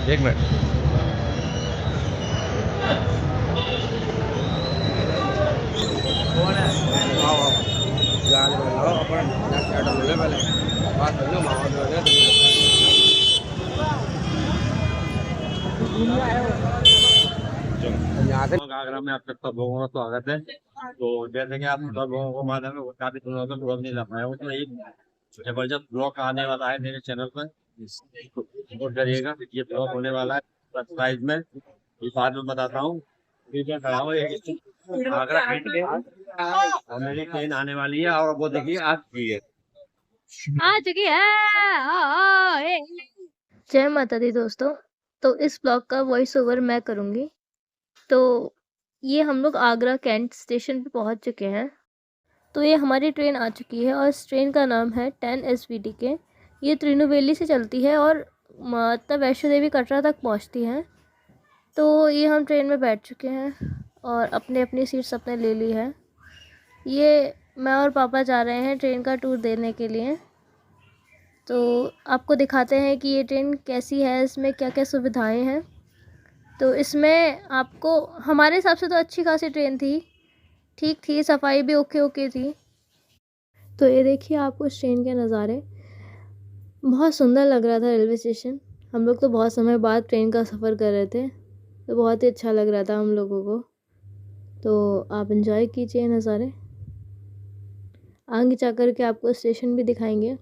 एक मिनट। आओ आओ गाड़ी में आओ अपन जाके ऑर्डर ले ले पहले बात कर लो मामा जो है यहाँ से आगरा में आप सब लोगों का स्वागत है। तो जैसे कि आप सब लोगों को मालूम है काफी दिनों से ब्लॉग नहीं ला पाया हूँ, तो एक जबरदस्त ब्लॉग आने वाला है मेरे चैनल पर। सपोर्ट करिएगा, ये ब्लॉग होने वाला है सरप्राइज में, ये बाद में बताता हूँ। ठीक है, खड़ा हूँ एक आगरा गेट पे और मेरी ट्रेन आने वाली है और वो देखिए आज की है। आ चुकी है। जय माता दी दोस्तों। तो इस ब्लॉग का वॉइस ओवर मैं करूँगी। तो ये हम लोग आगरा कैंट स्टेशन पे पहुँच चुके हैं। तो ये हमारी ट्रेन आ चुकी है और इस ट्रेन का नाम है 10 SVT के। ये त्रिनुवेली से चलती है और माता वैष्णो देवी कटरा तक पहुँचती है। तो ये हम ट्रेन में बैठ चुके हैं और अपने अपनी सीट्स अपने ले ली है। ये मैं और पापा जा रहे हैं ट्रेन का टूर देने के लिए। तो आपको दिखाते हैं कि ये ट्रेन कैसी है, इसमें क्या क्या सुविधाएं हैं। तो इसमें आपको हमारे हिसाब से तो अच्छी खासी ट्रेन थी, ठीक थी, सफाई भी ओके ओके थी। तो ये देखिए आपको इस ट्रेन के नज़ारे, बहुत सुंदर लग रहा था रेलवे स्टेशन। हम लोग तो बहुत समय बाद ट्रेन का सफ़र कर रहे थे, तो बहुत ही अच्छा लग रहा था हम लोगों को। तो आप एंजॉय कीजिए नज़ारे। आगे जा कर के आपको स्टेशन भी दिखाएंगे।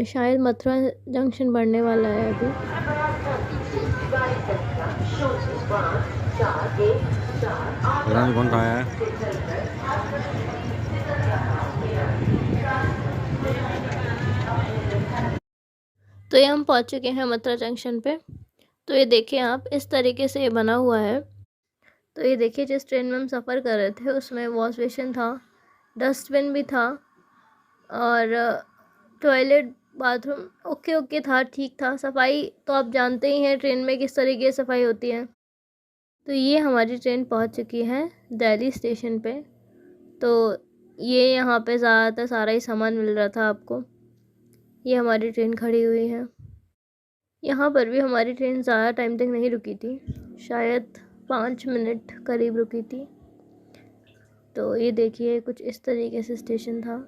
शायद मथुरा जंक्शन बढ़ने वाला है अभी। कौन सा है? तो ये हम पहुंच चुके हैं मथुरा जंक्शन पे। तो ये देखिए आप, इस तरीके से ये बना हुआ है। तो ये देखिए जिस ट्रेन में हम सफ़र कर रहे थे उसमें वॉश बेसिन था, डस्टबिन भी था और टॉयलेट बाथरूम ओके ओके था, ठीक था। सफाई तो आप जानते ही हैं ट्रेन में किस तरीके से सफाई होती है। तो ये हमारी ट्रेन पहुंच चुकी है दिल्ली स्टेशन पे। तो ये यहाँ पे ज़्यादातर सारा ही सामान मिल रहा था आपको। ये हमारी ट्रेन खड़ी हुई है। यहाँ पर भी हमारी ट्रेन ज़्यादा टाइम तक नहीं रुकी थी, शायद 5 मिनट करीब रुकी थी। तो ये देखिए कुछ इस तरीके से स्टेशन था।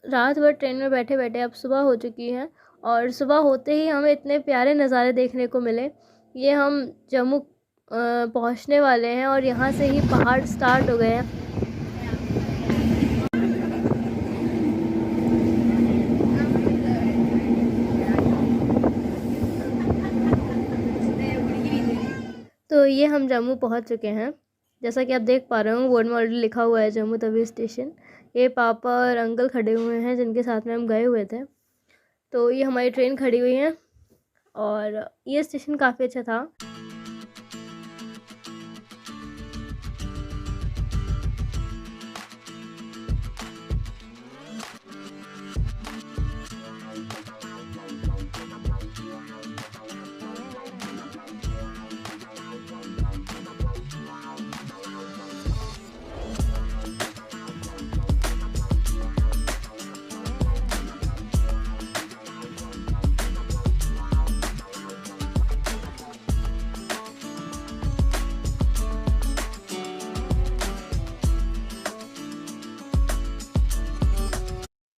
रात भर ट्रेन में बैठे बैठे अब सुबह हो चुकी है और सुबह होते ही हमें इतने प्यारे नज़ारे देखने को मिले। ये हम जम्मू पहुंचने वाले हैं और यहाँ से ही पहाड़ स्टार्ट हो गए हैं। तो ये हम जम्मू पहुंच चुके हैं। जैसा कि आप देख पा रहे हो बोर्ड में ऑलरेडी लिखा हुआ है जम्मू तवी स्टेशन। ये पापा और अंकल खड़े हुए हैं जिनके साथ में हम गए हुए थे। तो ये हमारी ट्रेन खड़ी हुई है और ये स्टेशन काफ़ी अच्छा था।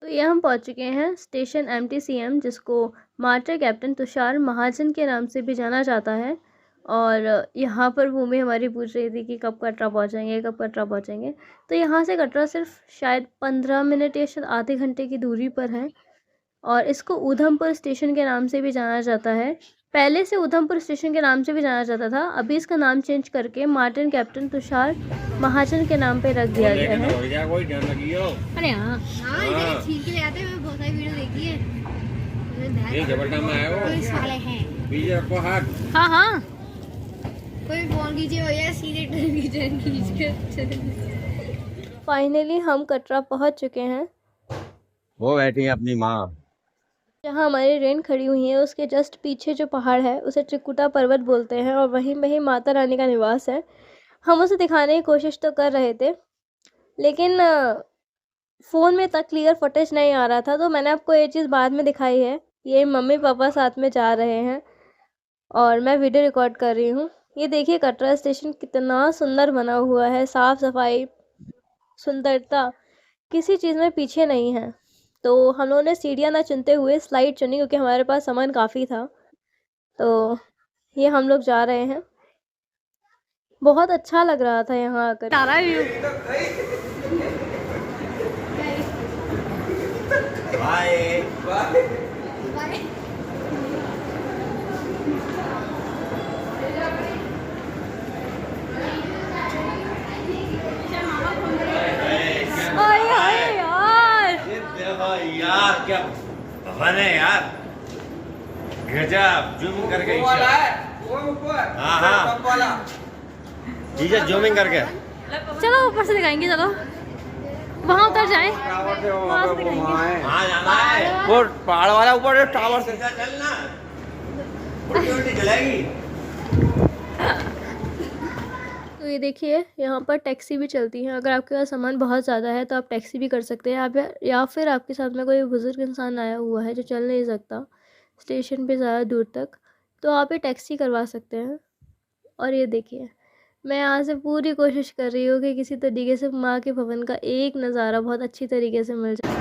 तो ये हम पहुंच चुके हैं स्टेशन MTCM, जिसको मार्टर कैप्टन तुषार महाजन के नाम से भी जाना जाता है। और यहाँ पर भूमि हमारी पूछ रही थी कि कब कटरा पहुँचेंगे, कब कटरा पहुँचेंगे। तो यहाँ से कटरा सिर्फ शायद 15 मिनट या शायद आधे घंटे की दूरी पर है और इसको ऊधमपुर स्टेशन के नाम से भी जाना जाता है। पहले से ऊधमपुर स्टेशन के नाम से भी जाना जाता था, अभी इसका नाम चेंज करके मार्टिन कैप्टन तुषार महाजन के नाम पे रख दिया गया है। अरे हाँ इधर छीन के ले आते हैं, मैंने बहुत सारी वीडियो देखी है। ये जबरदस्त है वो, पुलिस वाले हैं। पीछे रखो हाथ। हाँ हाँ, कोई फोन कीजिए भैया, सीधे ट्रेन खींच के। फाइनली हम कटरा पहुंच चुके हैं। वो बैठी है अपनी माँ। जहाँ हमारी ट्रेन खड़ी हुई है उसके जस्ट पीछे जो पहाड़ है उसे त्रिकुटा पर्वत बोलते हैं और वहीं पे ही माता रानी का निवास है। हम उसे दिखाने की कोशिश तो कर रहे थे, लेकिन फ़ोन में इतना क्लियर फुटेज नहीं आ रहा था, तो मैंने आपको ये चीज़ बाद में दिखाई है। ये मम्मी पापा साथ में जा रहे हैं और मैं वीडियो रिकॉर्ड कर रही हूँ। ये देखिए कटरा स्टेशन कितना सुंदर बना हुआ है, साफ़ सफाई, सुंदरता किसी चीज़ में पीछे नहीं है। तो हम लोगों ने सीढ़ियाँ ना चुनते हुए स्लाइड चुनी, क्योंकि हमारे पास सामान काफ़ी था। तो ये हम लोग जा रहे हैं। बहुत अच्छा लग रहा था यहाँ आकर। तारा व्यू यार क्या भवन है यार, गजब। जूमिंग करके हाँ हाँ ठीक है, जूमिंग करके चलो ऊपर से दिखाएंगे, चलो वहाँ उतर जाएं, वहाँ से दिखाएंगे। हाँ जाना है, वो पहाड़ वाला ऊपर टावर से चलना, उल्टी चलेगी। तो ये देखिए यहाँ पर टैक्सी भी चलती है। अगर आपके पास सामान बहुत ज़्यादा है तो आप टैक्सी भी कर सकते हैं, या फिर आपके साथ में कोई बुज़ुर्ग इंसान आया हुआ है जो चल नहीं सकता स्टेशन पे ज़्यादा दूर तक, तो आप ये टैक्सी करवा सकते हैं। और ये देखिए मैं यहाँ से पूरी कोशिश कर रही हूँ कि किसी तरीके से माँ के भवन का एक नज़ारा बहुत अच्छी तरीके से मिल जाए।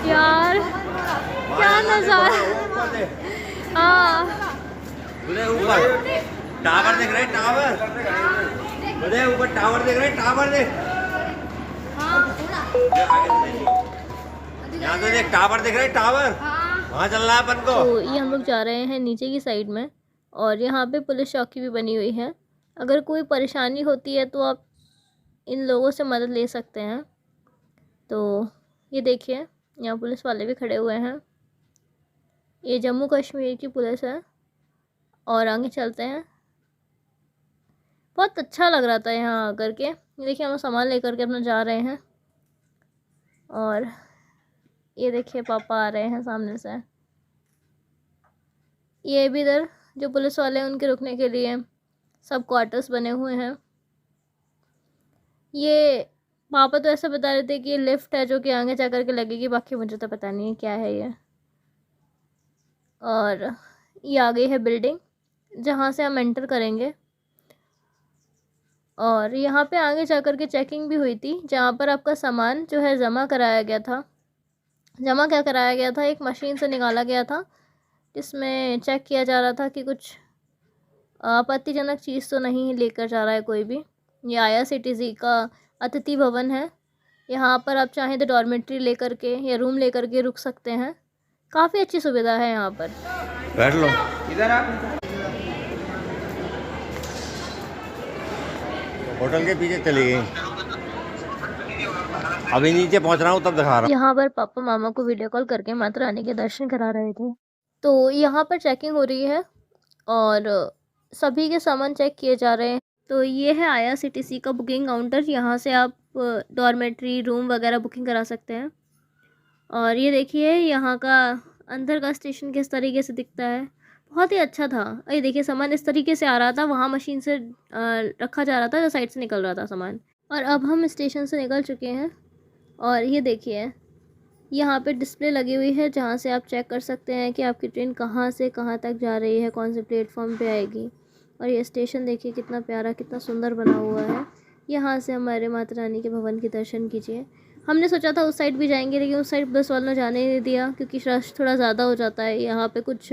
यार क्या नज़ारा, हाँ ऊपर टावर देख रहे, टावर ऊपर टावर देख रहे, टावर देख, यहाँ तो देख टावर देख रहे, टावर वहाँ चल रहा है अपन को। तो ये हम लोग जा रहे हैं नीचे की साइड में, और यहाँ पे पुलिस चौकी भी बनी हुई है। अगर कोई परेशानी होती है तो आप इन लोगों से मदद ले सकते हैं। तो ये देखिए यहाँ पुलिस वाले भी खड़े हुए हैं। ये जम्मू कश्मीर की पुलिस है। और आगे चलते हैं। बहुत अच्छा लग रहा था यहाँ आकर के। ये देखिए हम लोग सामान लेकर के अपना जा रहे हैं, और ये देखिए पापा आ रहे हैं सामने से। ये भी इधर जो पुलिस वाले हैं उनके रुकने के लिए सब क्वार्टर्स बने हुए हैं। ये पापा तो ऐसा बता रहे थे कि ये लिफ्ट है जो कि आगे जा कर के लगेगी, बाकी मुझे तो पता नहीं है क्या है ये। और ये आ गई है बिल्डिंग जहाँ से हम एंटर करेंगे, और यहाँ पे आगे जा कर के चेकिंग भी हुई थी, जहाँ पर आपका सामान जो है जमा कराया गया था। जमा क्या कराया गया था, एक मशीन से निकाला गया था जिसमें चेक किया जा रहा था कि कुछ आपत्तिजनक चीज़ तो नहीं लेकर जा रहा है कोई भी। ये IRCTC का अतिथि भवन है। यहाँ पर आप चाहें तो डॉर्मेट्री लेकर के या रूम लेकर के रुक सकते हैं। काफ़ी अच्छी सुविधा है यहाँ पर। बैठ लो इधर आप। होटल के पीछे चली गई, अभी नीचे पहुँच रहा हूँ तब दिखा रहा हूँ। यहाँ पर पापा मामा को वीडियो कॉल करके माता रानी के दर्शन करा रहे थे। तो यहाँ पर चेकिंग हो रही है और सभी के सामान चेक किए जा रहे हैं। तो ये है IRCTC का बुकिंग काउंटर। यहाँ से आप डॉर्मेट्री रूम वगैरह बुकिंग करा सकते हैं। और ये देखिए यहाँ का अंदर का स्टेशन किस तरीके से दिखता है, बहुत ही अच्छा था। ये देखिए सामान इस तरीके से आ रहा था, वहाँ मशीन से रखा जा रहा था, जो साइड से निकल रहा था सामान। और अब हम स्टेशन से निकल चुके हैं, और ये देखिए यहाँ पे डिस्प्ले लगी हुई है जहाँ से आप चेक कर सकते हैं कि आपकी ट्रेन कहाँ से कहाँ तक जा रही है, कौन से प्लेटफॉर्म पे आएगी। और ये स्टेशन देखिए कितना प्यारा, कितना सुंदर बना हुआ है। यहाँ से हमारे माता रानी के भवन के दर्शन कीजिए। हमने सोचा था उस साइड भी जाएंगे, लेकिन उस साइड बस वालों ने जाने ही नहीं दिया क्योंकि रश थोड़ा ज़्यादा हो जाता है। यहाँ पे कुछ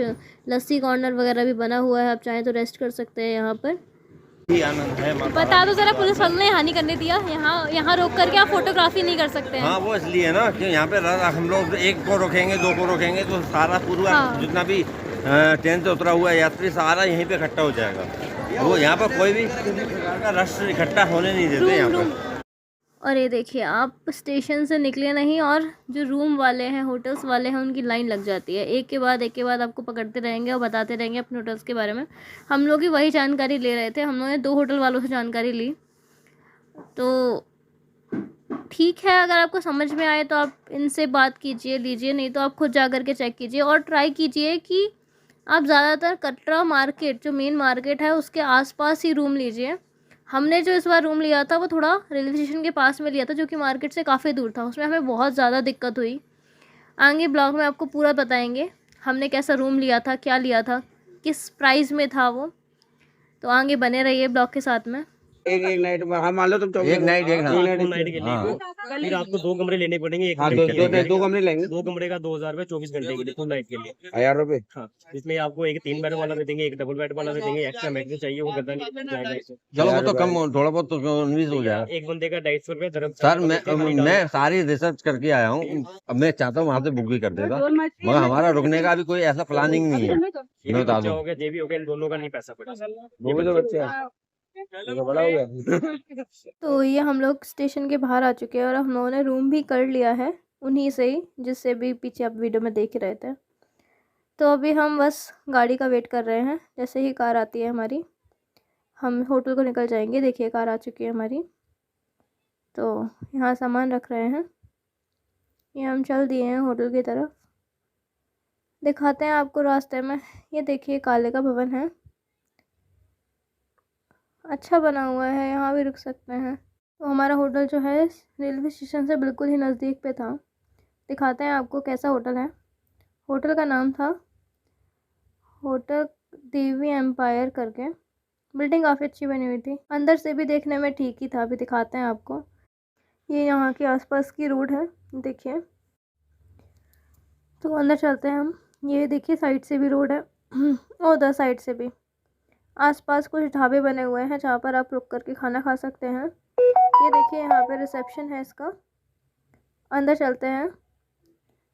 लस्सी कॉर्नर वगैरह भी बना हुआ है, आप चाहें तो रेस्ट कर सकते हैं यहाँ पर। बता दो ज़रा, पुलिस वालों ने यहाँ नहीं करने दिया। यहाँ रोक करके आप फोटोग्राफी नहीं कर सकते हैं। हाँ वो इसलिए है ना कि यहाँ पे हम लोग एक को रोकेंगे, दो को रोकेंगे तो सारा पूरा जितना भी ट्रेन से उतरा हुआ यात्री सारा यहीं पे इकट्ठा हो जाएगा। वो यहाँ पर कोई भी रश इकट्ठा होने नहीं देते यहाँ पर। और ये देखिए आप स्टेशन से निकले नहीं, और जो रूम वाले हैं, होटल्स वाले हैं, उनकी लाइन लग जाती है। एक के बाद आपको पकड़ते रहेंगे और बताते रहेंगे अपने होटल्स के बारे में। हम लोग ही वही जानकारी ले रहे थे। हम लोगों ने 2 होटल वालों से जानकारी ली। तो ठीक है, अगर आपको समझ में आए तो आप इनसे बात कीजिए, लीजिए, नहीं तो आप खुद जा कर के चेक कीजिए और ट्राई कीजिए कि आप ज़्यादातर कटरा मार्केट, जो मेन मार्केट है, उसके आसपास ही रूम लीजिए। हमने जो इस बार रूम लिया था वो थोड़ा रेलवे स्टेशन के पास में लिया था, जो कि मार्केट से काफ़ी दूर था। उसमें हमें बहुत ज़्यादा दिक्कत हुई। आगे ब्लॉग में आपको पूरा बताएंगे हमने कैसा रूम लिया था, क्या लिया था, किस प्राइस में था वो। तो आगे बने रहिए ब्लॉग के साथ में। एक एक नाइट में, हाँ मान लो तुम 24 एक नाइट एक दो नाइट नाइट के लिए हाँ। वो, फिर आपको 2 कमरे लेने पड़ेंगे। एक हाँ कमरे दो के लिए दो कमरे लेंगे 2 कमरे का 2000 रुपये 24 घंटे के लिए, फुल नाइट के लिए। 1000 रुपए। हाँ, इसमें आपको एक 3 बेड वाला दे देंगे, एक डबल बेड वाला दे देंगे। एक्स्ट्रा मैट्रेस चाहिए वो गद्दा नहीं जाएगा इससे। चलो वो तो कम थोड़ा बहुत तो 19 हो जाएगा। एक बंदे का 250 रुपये सर धर्मशाला मैं सारी रिसर्च करके आया हूँ। अब मैं चाहता हूँ वहाँ से बुक भी कर देगा, मगर हमारा रुकने का भी कोई ऐसा प्लानिंग नहीं है। ये मैं बता बच्चा दूं। हो गया, जे भी हो गया, इन दोनों का नहीं पैसा पड़ेगा। वो भी तो बच्चे हैं, ये तो बड़ा हो गया। तो ये हम लोग स्टेशन के बाहर आ चुके हैं और हम लोगों ने रूम भी कर लिया है उन्हीं से ही, जिससे भी पीछे आप वीडियो में देख ही रहे थे। तो अभी हम बस गाड़ी का वेट कर रहे हैं। जैसे ही कार आती है हमारी, हम होटल को निकल जाएंगे। देखिए कार आ चुकी है हमारी। तो यहाँ सामान रख रहे हैं, ये हम चल दिए हैं होटल की तरफ। दिखाते हैं आपको रास्ते में। ये देखिए काले का भवन है, अच्छा बना हुआ है, यहाँ भी रुक सकते हैं। तो हमारा होटल जो है रेलवे स्टेशन से बिल्कुल ही नज़दीक पे था। दिखाते हैं आपको कैसा होटल है। होटल का नाम था होटल देवी एम्पायर करके। बिल्डिंग काफ़ी अच्छी बनी हुई थी, अंदर से भी देखने में ठीक ही था। अभी दिखाते हैं आपको। ये यहाँ के आसपास की रोड है, देखिए। तो अंदर चलते हैं हम। ये देखिए साइड से भी रोड है और उधर साइड से भी। आसपास कुछ ढाबे बने हुए हैं जहाँ पर आप रुक करके खाना खा सकते हैं। ये देखिए यहाँ पे रिसेप्शन है इसका। अंदर चलते हैं।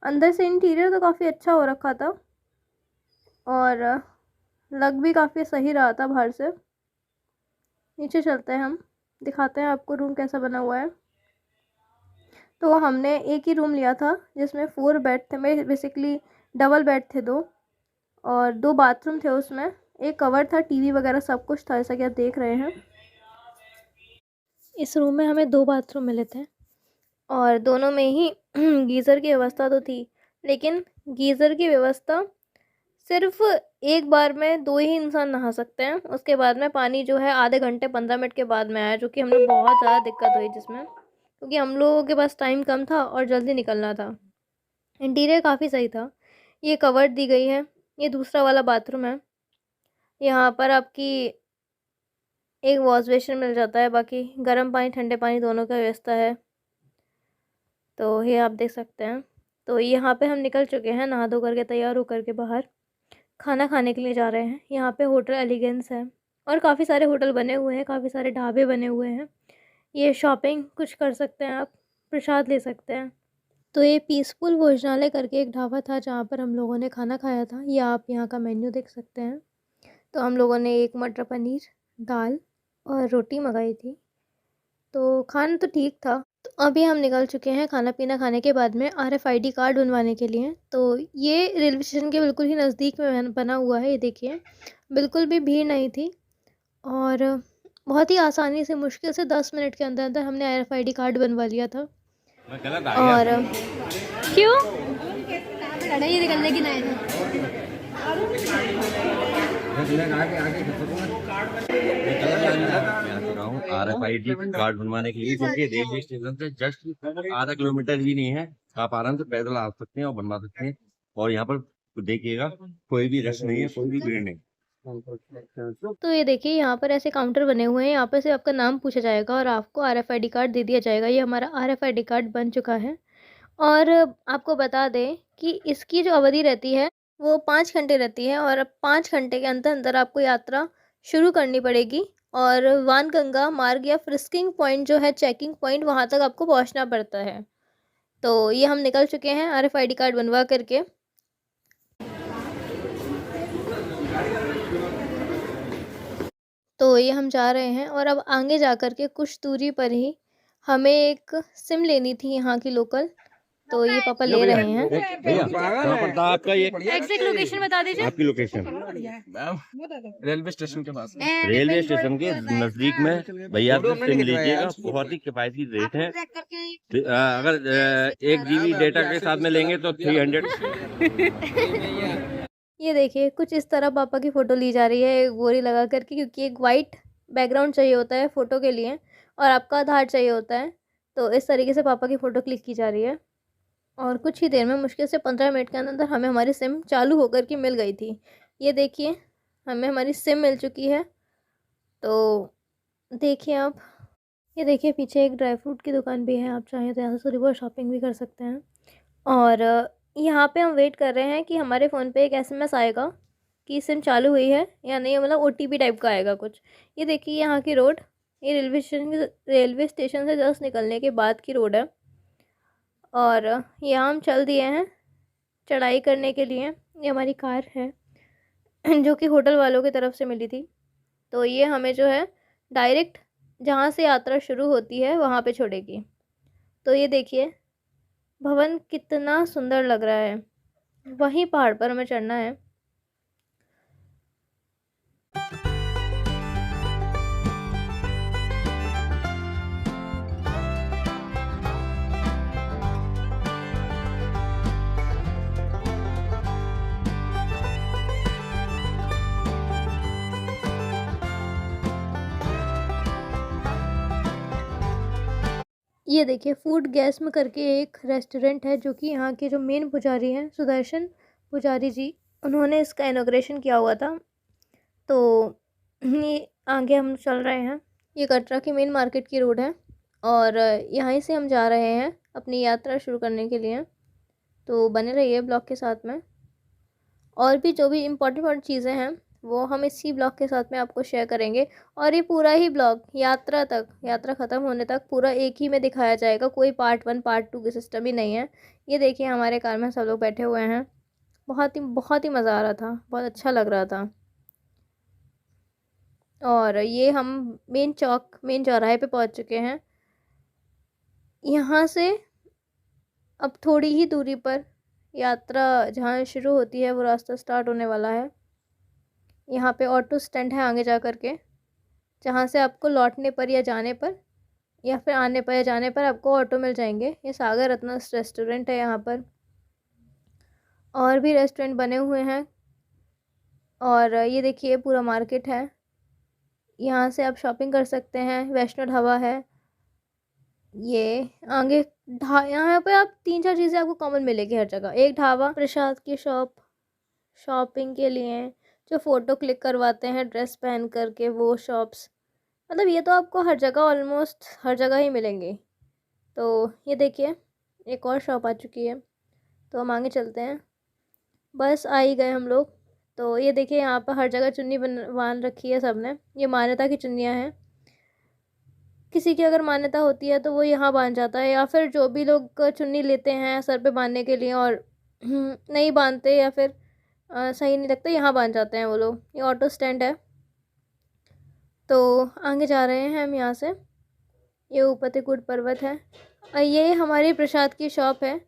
अंदर से इंटीरियर तो काफ़ी अच्छा हो रखा था और लग भी काफ़ी सही रहा था बाहर से। नीचे चलते हैं हम, दिखाते हैं आपको रूम कैसा बना हुआ है। तो हमने एक ही रूम लिया था जिसमें 4 बेड थे, बेसिकली डबल बेड थे 2, और 2 बाथरूम थे उसमें। एक कवर था, टीवी वगैरह सब कुछ था, जैसा कि आप देख रहे हैं। इस रूम में हमें 2 बाथरूम मिले थे और दोनों में ही गीज़र की व्यवस्था तो थी, लेकिन गीज़र की व्यवस्था सिर्फ एक बार में 2 ही इंसान नहा सकते हैं। उसके बाद में पानी जो है आधे घंटे 15 मिनट के बाद में आया, जो कि हमें बहुत ज़्यादा दिक्कत हुई जिसमें, क्योंकि हम लोगों के पास टाइम कम था और जल्दी निकलना था। इंटीरियर काफ़ी सही था। ये कवर दी गई है। ये दूसरा वाला बाथरूम है। यहाँ पर आपकी एक वॉश बेसिन मिल जाता है, बाकी गर्म पानी ठंडे पानी दोनों का व्यवस्था है। तो ये आप देख सकते हैं। तो यहाँ पे हम निकल चुके हैं, नहा धो करके तैयार होकर के बाहर खाना खाने के लिए जा रहे हैं। यहाँ पे होटल एलिगेंस है और काफ़ी सारे होटल बने हुए हैं, काफ़ी सारे ढाबे बने हुए हैं। ये शॉपिंग कुछ कर सकते हैं आप, प्रसाद ले सकते हैं। तो ये पीसफुल भोजनालय करके एक ढाबा था जहाँ पर हम लोगों ने खाना खाया था। ये आप यहाँ का मेन्यू देख सकते हैं। तो हम लोगों ने एक मटर पनीर, दाल और रोटी मंगाई थी। तो खाना तो ठीक था। तो अभी हम निकल चुके हैं खाना पीना खाने के बाद में RFID कार्ड बनवाने के लिए। तो ये रेलवे स्टेशन के बिल्कुल ही नज़दीक में बना हुआ है। ये देखिए बिल्कुल भी भीड़ नहीं थी और बहुत ही आसानी से, मुश्किल से 10 मिनट के अंदर अंदर हमने RFID कार्ड बनवा लिया था। और क्यों ये निकलने की नहीं था। RFID कार्ड बनवाने के लिए, क्योंकि रेलवे स्टेशन से जस्ट आधा किलोमीटर भी नहीं है। आप आराम से पैदल आ सकते हैं और बनवा सकते हैं। और यहाँ पर देखिएगा कोई भी रश नहीं है, कोई भी भीड़ नहीं। तो ये देखिए यहाँ पर ऐसे काउंटर बने हुए हैं। यहाँ पर से आपका नाम पूछा जाएगा और आपको RFID कार्ड दे दिया जाएगा। ये हमारा RFID कार्ड बन चुका है। और आपको बता दें कि इसकी जो अवधि रहती है वो 5 घंटे रहती है और 5 घंटे के अंदर अंदर आपको यात्रा शुरू करनी पड़ेगी और वानगंगा मार्ग या फ्रिस्किंग पॉइंट जो है, चेकिंग पॉइंट, वहाँ तक आपको पहुँचना पड़ता है। तो ये हम निकल चुके हैं RFID कार्ड बनवा करके। तो ये हम जा रहे हैं और अब आगे जा कर के कुछ दूरी पर ही हमें एक सिम लेनी थी यहाँ की लोकल, तो ये पापा ले रहे हैं। भैया कहाँ पड़ता है आपका ये? एग्जैक्ट लोकेशन बता दीजिए। आपकी लोकेशन रेलवे स्टेशन के पास। रेलवे स्टेशन के नजदीक में भैया से सिम लीजिएगा, बहुत ही किफायती रेट है। अगर 1 GB डेटा के साथ में लेंगे तो 300। ये देखिए कुछ इस तरह पापा की फ़ोटो ली जा रही है एक बोरी लगा करके, क्योंकि एक वाइट बैकग्राउंड चाहिए होता है फ़ोटो के लिए और आपका आधार चाहिए होता है। तो इस तरीके से पापा की फ़ोटो क्लिक की जा रही है और कुछ ही देर में, मुश्किल से 15 मिनट के अंदर हमें हमारी सिम चालू होकर के मिल गई थी। ये देखिए हमें हमारी सिम मिल चुकी है। तो देखिए आप, ये देखिए पीछे एक ड्राई फ्रूट की दुकान भी है, आप चाहें तो यहाँ से थोड़ी बहुत शॉपिंग भी कर सकते हैं। और यहाँ पे हम वेट कर रहे हैं कि हमारे फ़ोन पे एक SMS आएगा कि सिम चालू हुई है या नहीं, मतलब OTP टाइप का आएगा कुछ। ये देखिए यहाँ की रोड, ये रेलवे स्टेशन से जस्ट निकलने के बाद की रोड है और यहाँ हम चल दिए हैं चढ़ाई करने के लिए। ये हमारी कार है जो कि होटल वालों की तरफ से मिली थी। तो ये हमें जो है डायरेक्ट जहाँ से यात्रा शुरू होती है वहाँ पे छोड़ेगी। तो ये देखिए भवन कितना सुंदर लग रहा है, वहीं पहाड़ पर हमें चढ़ना है। ये देखिए फूड गैस में करके एक रेस्टोरेंट है, जो कि यहाँ के जो मेन पुजारी हैं सुदर्शन पुजारी जी, उन्होंने इसका इनॉग्रेशन किया हुआ था। तो ये आगे हम चल रहे हैं। ये कटरा की मेन मार्केट की रोड है और यहीं से हम जा रहे हैं अपनी यात्रा शुरू करने के लिए। तो बने रहिए ब्लॉग के साथ में, और भी जो भी इम्पोर्टेंट चीज़ें हैं वो हम इसी ब्लॉग के साथ में आपको शेयर करेंगे। और ये पूरा ही ब्लॉग यात्रा ख़त्म होने तक पूरा एक ही में दिखाया जाएगा, कोई पार्ट 1 पार्ट 2 की सिस्टम ही नहीं है। ये देखिए हमारे कार में सब लोग बैठे हुए हैं, बहुत ही मज़ा आ रहा था, बहुत अच्छा लग रहा था। और ये हम मेन चौराहे पे पहुंच चुके हैं। यहाँ से अब थोड़ी ही दूरी पर यात्रा जहाँ शुरू होती है वो रास्ता स्टार्ट होने वाला है। यहाँ पे ऑटो स्टैंड है आगे जा कर के, जहाँ से आपको लौटने पर या जाने पर या फिर आने पर या जाने पर आपको ऑटो मिल जाएंगे। ये सागर रत्न रेस्टोरेंट है। यहाँ पर और भी रेस्टोरेंट बने हुए हैं और ये देखिए पूरा मार्केट है, यहाँ से आप शॉपिंग कर सकते हैं। वैष्णो ढाबा है ये आगे। यहाँ पे आप 3-4 चीज़ें आपको कॉमन मिलेगी हर जगह। एक ढाबा, प्रसाद की शॉप, शॉपिंग के लिए जो फ़ोटो क्लिक करवाते हैं ड्रेस पहन करके वो शॉप्स, मतलब ये तो आपको हर जगह, ऑलमोस्ट हर जगह ही मिलेंगे। तो ये देखिए एक और शॉप आ चुकी है, तो हम आगे चलते हैं। बस आ ही गए हम लोग। तो ये देखिए यहाँ पर हर जगह चुन्नी बांध रखी है सबने, ये मान्यता की चुन्नियाँ हैं। किसी की अगर मान्यता होती है तो वो यहाँ बांध जाता है, या फिर जो भी लोग चुन्नी लेते हैं सर पे बांधने के लिए और नहीं बांधते या फिर सही नहीं लगता, यहाँ बांध जाते हैं वो लोग। ये ऑटो स्टैंड है। तो आगे जा रहे हैं हम यहाँ से। ये ऊपतिकुट पर्वत है और ये हमारी प्रसाद की शॉप है,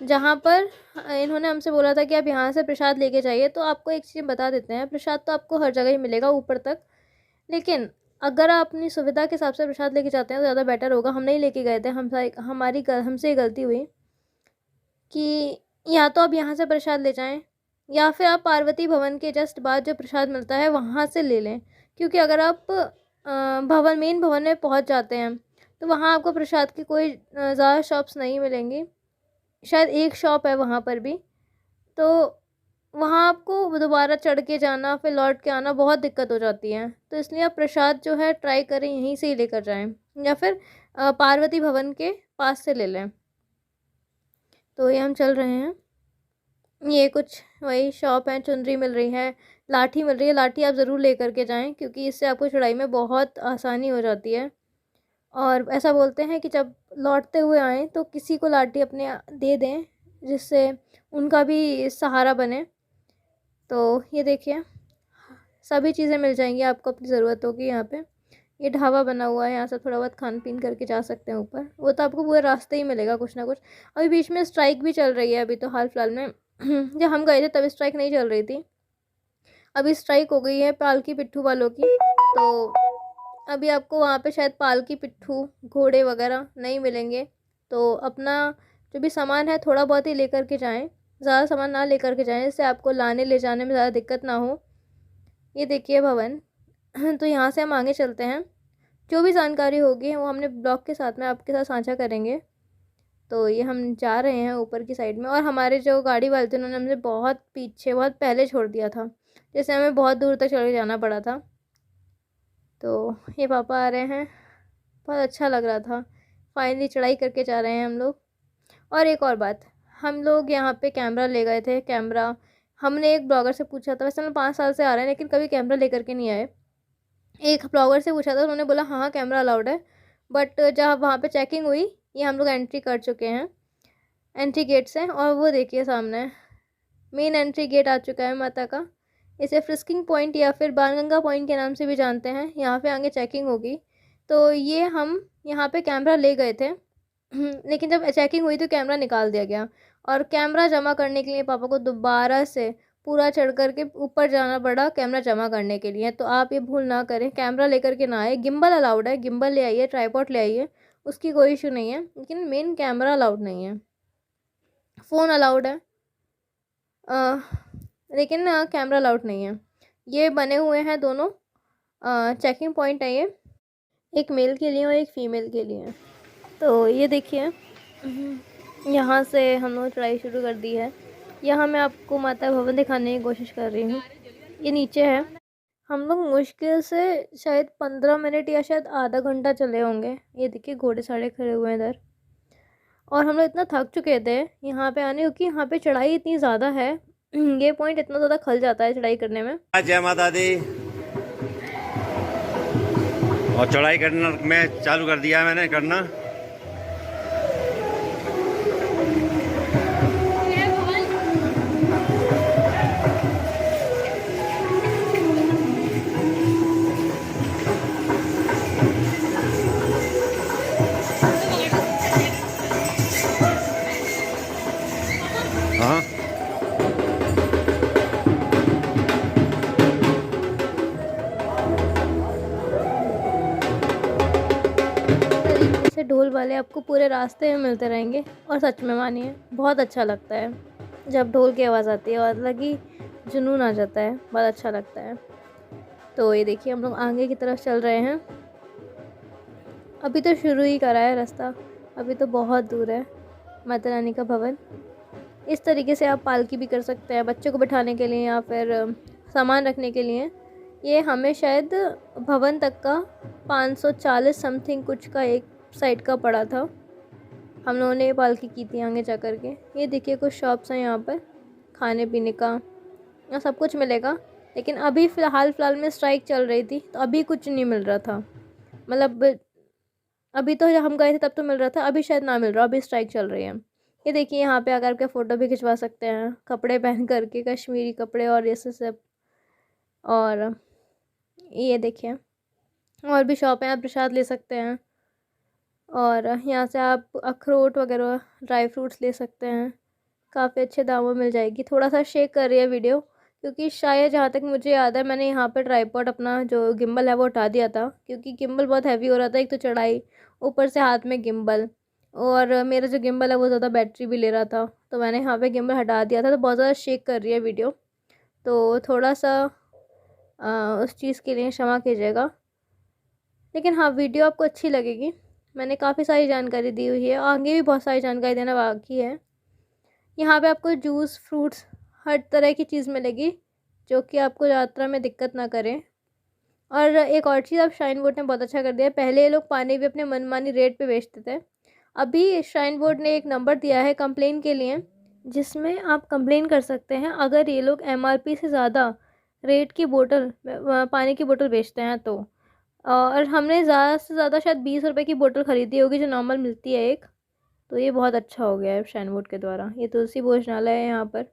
जहाँ पर इन्होंने हमसे बोला था कि आप यहाँ से प्रसाद लेके जाइए। तो आपको एक चीज़ बता देते हैं, प्रसाद तो आपको हर जगह ही मिलेगा ऊपर तक, लेकिन अगर आप अपनी सुविधा के हिसाब से प्रसाद लेके जाते हैं तो ज़्यादा बेटर होगा। हम नहीं लेके गए थे, हमसे गलती हुई कि या तो आप यहाँ से प्रसाद ले जाएं या फिर आप पार्वती भवन के जस्ट बाद जो प्रसाद मिलता है वहाँ से ले लें। क्योंकि अगर आप मेन भवन में पहुँच जाते हैं तो वहाँ आपको प्रसाद की कोई ज़्यादा शॉप्स नहीं मिलेंगी, शायद एक शॉप है वहाँ पर भी। तो वहाँ आपको दोबारा चढ़ के जाना फिर लौट के आना बहुत दिक्कत हो जाती है। तो इसलिए आप प्रसाद जो है ट्राई करें यहीं से ही लेकर जाएं या फिर पार्वती भवन के पास से ले लें। तो ये हम चल रहे हैं। ये कुछ वही शॉप है, चुनरी मिल रही है, लाठी मिल रही है। लाठी आप ज़रूर लेकर के जाएं क्योंकि इससे आपको चढ़ाई में बहुत आसानी हो जाती है। और ऐसा बोलते हैं कि जब लौटते हुए आएँ तो किसी को लाठी अपने दे दें जिससे उनका भी सहारा बने। तो ये देखिए सभी चीज़ें मिल जाएंगी आपको अपनी ज़रूरतों की यहाँ पे। ये ढाबा बना हुआ है, यहाँ से थोड़ा बहुत खान पीन करके जा सकते हैं ऊपर। वो तो आपको पूरे रास्ते ही मिलेगा कुछ ना कुछ। अभी बीच में स्ट्राइक भी चल रही है, अभी तो हाल फिलहाल में जब हम गए थे तब स्ट्राइक नहीं चल रही थी, अभी स्ट्राइक हो गई है पालकी पिट्ठू वालों की। तो अभी आपको वहाँ पे शायद पालकी पिट्ठू घोड़े वगैरह नहीं मिलेंगे। तो अपना जो भी सामान है थोड़ा बहुत ही लेकर के जाएं, ज़्यादा सामान ना लेकर के जाएं, जिससे आपको लाने ले जाने में ज़्यादा दिक्कत ना हो। ये देखिए भवन। तो यहाँ से हम आगे चलते हैं। जो भी जानकारी होगी वो हमने ब्लॉग के साथ में आपके साथ साझा करेंगे। तो ये हम जा रहे हैं ऊपर की साइड में, और हमारे जो गाड़ी वाले थे उन्होंने हमसे बहुत पीछे बहुत पहले छोड़ दिया था, जैसे हमें बहुत दूर तक चल के जाना पड़ा था। तो ये पापा आ रहे हैं, बहुत अच्छा लग रहा था। फाइनली चढ़ाई करके जा रहे हैं हम लोग। और एक और बात, हम लोग यहाँ पे कैमरा ले गए थे। कैमरा हमने एक ब्लॉगर से पूछा था, वैसे हम 5 साल से आ रहे हैं लेकिन कभी कैमरा लेकर के नहीं आए। एक ब्लॉगर से पूछा था, उन्होंने बोला हाँ कैमरा अलाउड है, बट जहाँ वहाँ पे चेकिंग हुई, ये हम लोग एंट्री कर चुके हैं एंट्री गेट से, और वो देखिए सामने मेन एंट्री गेट आ चुका है माता का। इसे फ्रिस्किंग पॉइंट या फिर बाणगंगा पॉइंट के नाम से भी जानते हैं। यहाँ पे आगे चेकिंग होगी। तो ये हम यहाँ पे कैमरा ले गए थे लेकिन जब चेकिंग हुई तो कैमरा निकाल दिया गया, और कैमरा जमा करने के लिए पापा को दोबारा से पूरा चढ़ कर के ऊपर जाना पड़ा कैमरा जमा करने के लिए। तो आप ये भूल ना करें, कैमरा लेकर के ना आए। गिम्बल अलाउड है, गिम्बल ले आइए, ट्राईपॉड ले आइए, उसकी कोई इशू नहीं है, लेकिन मेन कैमरा अलाउड नहीं है। फ़ोन अलाउड है लेकिन कैमरा अलाउड नहीं है। ये बने हुए हैं दोनों चेकिंग पॉइंट है, ये एक मेल के लिए और एक फ़ीमेल के लिए। तो ये देखिए यहाँ से हम लोग चढ़ाई शुरू कर दी है। यहाँ मैं आपको माता भवन दिखाने की कोशिश कर रही हूँ। ये नीचे है। हम लोग मुश्किल से शायद 15 मिनट या शायद आधा घंटा चले होंगे। ये देखिए घोड़े साड़े खड़े हुए हैं इधर, और हम लोग इतना थक चुके थे यहाँ पे आने, क्योंकि यहाँ पे चढ़ाई इतनी ज़्यादा है। ये पॉइंट इतना ज़्यादा खल जाता है चढ़ाई करने में। जय माता दी। और चढ़ाई करना मैं चालू कर दिया है मैंने करना। हाँ से ढोल वाले आपको पूरे रास्ते में मिलते रहेंगे, और सच में मानिए बहुत अच्छा लगता है जब ढोल की आवाज़ आती है, और अलग ही जुनून आ जाता है, बहुत अच्छा लगता है। तो ये देखिए हम लोग आगे की तरफ चल रहे हैं। अभी तो शुरू ही करा है रास्ता, अभी तो बहुत दूर है माता रानी का भवन। इस तरीके से आप पालकी भी कर सकते हैं बच्चों को बिठाने के लिए या फिर सामान रखने के लिए। ये हमें शायद भवन तक का 540 समथिंग कुछ का एक साइड का पड़ा था। हम लोगों ने ये पालकी की थी आगे जा कर के। ये देखिए कुछ शॉप्स हैं यहाँ पर, खाने पीने का यहाँ सब कुछ मिलेगा, लेकिन अभी फ़िलहाल में स्ट्राइक चल रही थी तो अभी कुछ नहीं मिल रहा था। मतलब अभी तो जब हम गए थे तब तो मिल रहा था, अभी शायद ना मिल रहा, अभी स्ट्राइक चल रही है। ये देखिए यहाँ पे आकर के फ़ोटो भी खिंचवा सकते हैं कपड़े पहन करके, कश्मीरी कपड़े और ये सब। और ये देखिए और भी शॉप हैं, आप प्रसाद ले सकते हैं, और यहाँ से आप अखरोट वगैरह ड्राई फ्रूट्स ले सकते हैं, काफ़ी अच्छे दामों में मिल जाएगी। थोड़ा सा शेक कर रही है वीडियो, क्योंकि शायद जहाँ तक मुझे याद है मैंने यहाँ पर ट्राइपॉड अपना जो गिम्बल है वो हटा दिया था, क्योंकि गिम्बल बहुत हैवी हो रहा था। एक तो चढ़ाई, ऊपर से हाथ में गिम्बल, और मेरा जो गिम्बल है वो ज़्यादा बैटरी भी ले रहा था, तो मैंने यहाँ पे गिम्बल हटा दिया था। तो बहुत ज़्यादा शेक कर रही है वीडियो, तो थोड़ा सा उस चीज़ के लिए क्षमा कीजिएगा। लेकिन हाँ, वीडियो आपको अच्छी लगेगी। मैंने काफ़ी सारी जानकारी दी हुई है, आगे भी बहुत सारी जानकारी देना बाकी है। यहाँ पे आपको जूस, फ्रूट्स, हर तरह की चीज़ मिलेगी जो कि आपको यात्रा में दिक्कत ना करे। और एक और चीज़ अब श्राइन बोर्ड ने बहुत अच्छा कर दिया है। पहले ये लोग पानी भी अपने मनमानी रेट पे बेचते थे, अभी श्राइन बोर्ड ने एक नंबर दिया है कंप्लेन के लिए, जिसमें आप कंप्लेन कर सकते हैं अगर ये लोग MRP से ज़्यादा रेट की बोतल पानी की बोतल बेचते हैं तो। और हमने ज़्यादा से ज़्यादा शायद 20 रुपये की बोतल ख़रीदी होगी जो नॉर्मल मिलती है एक, तो ये बहुत अच्छा हो गया है श्राइन बोर्ड के द्वारा। ये तुलसी भोजनालय है यहाँ पर।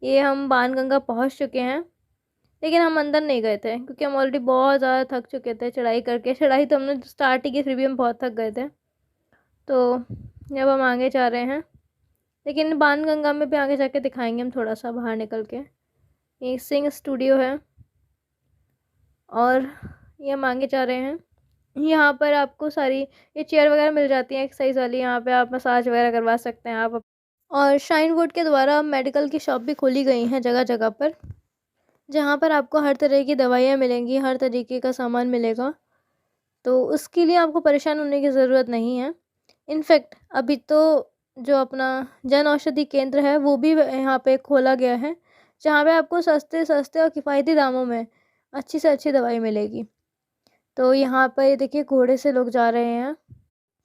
ये हम बाणगंगा पहुँच चुके हैं, लेकिन हम अंदर नहीं गए थे क्योंकि हम ऑलरेडी बहुत ज़्यादा थक चुके थे चढ़ाई करके। चढ़ाई तो हमने स्टार्ट ही की, फिर भी हम बहुत थक गए थे। तो जब हम आगे जा रहे हैं, लेकिन बाणगंगा में भी आगे जाके दिखाएंगे हम थोड़ा सा बाहर निकल के। ये सिंह स्टूडियो है और ये हम आगे जा रहे हैं। यहाँ पर आपको सारी ये चेयर वगैरह मिल जाती हैं एक्सरसाइज वाली, यहाँ पे आप मसाज वगैरह करवा सकते हैं आप। और शाइन वुड के द्वारा मेडिकल की शॉप भी खोली गई हैं जगह जगह पर, जहाँ पर आपको हर तरह की दवाइयाँ मिलेंगी, हर तरीके का सामान मिलेगा। तो उसके लिए आपको परेशान होने की ज़रूरत नहीं है। इनफैक्ट अभी तो जो अपना जन औषधि केंद्र है वो भी यहाँ पे खोला गया है, जहाँ पे आपको सस्ते सस्ते और किफ़ायती दामों में अच्छी से अच्छी दवाई मिलेगी। तो यहाँ पर ये देखिए घोड़े से लोग जा रहे हैं।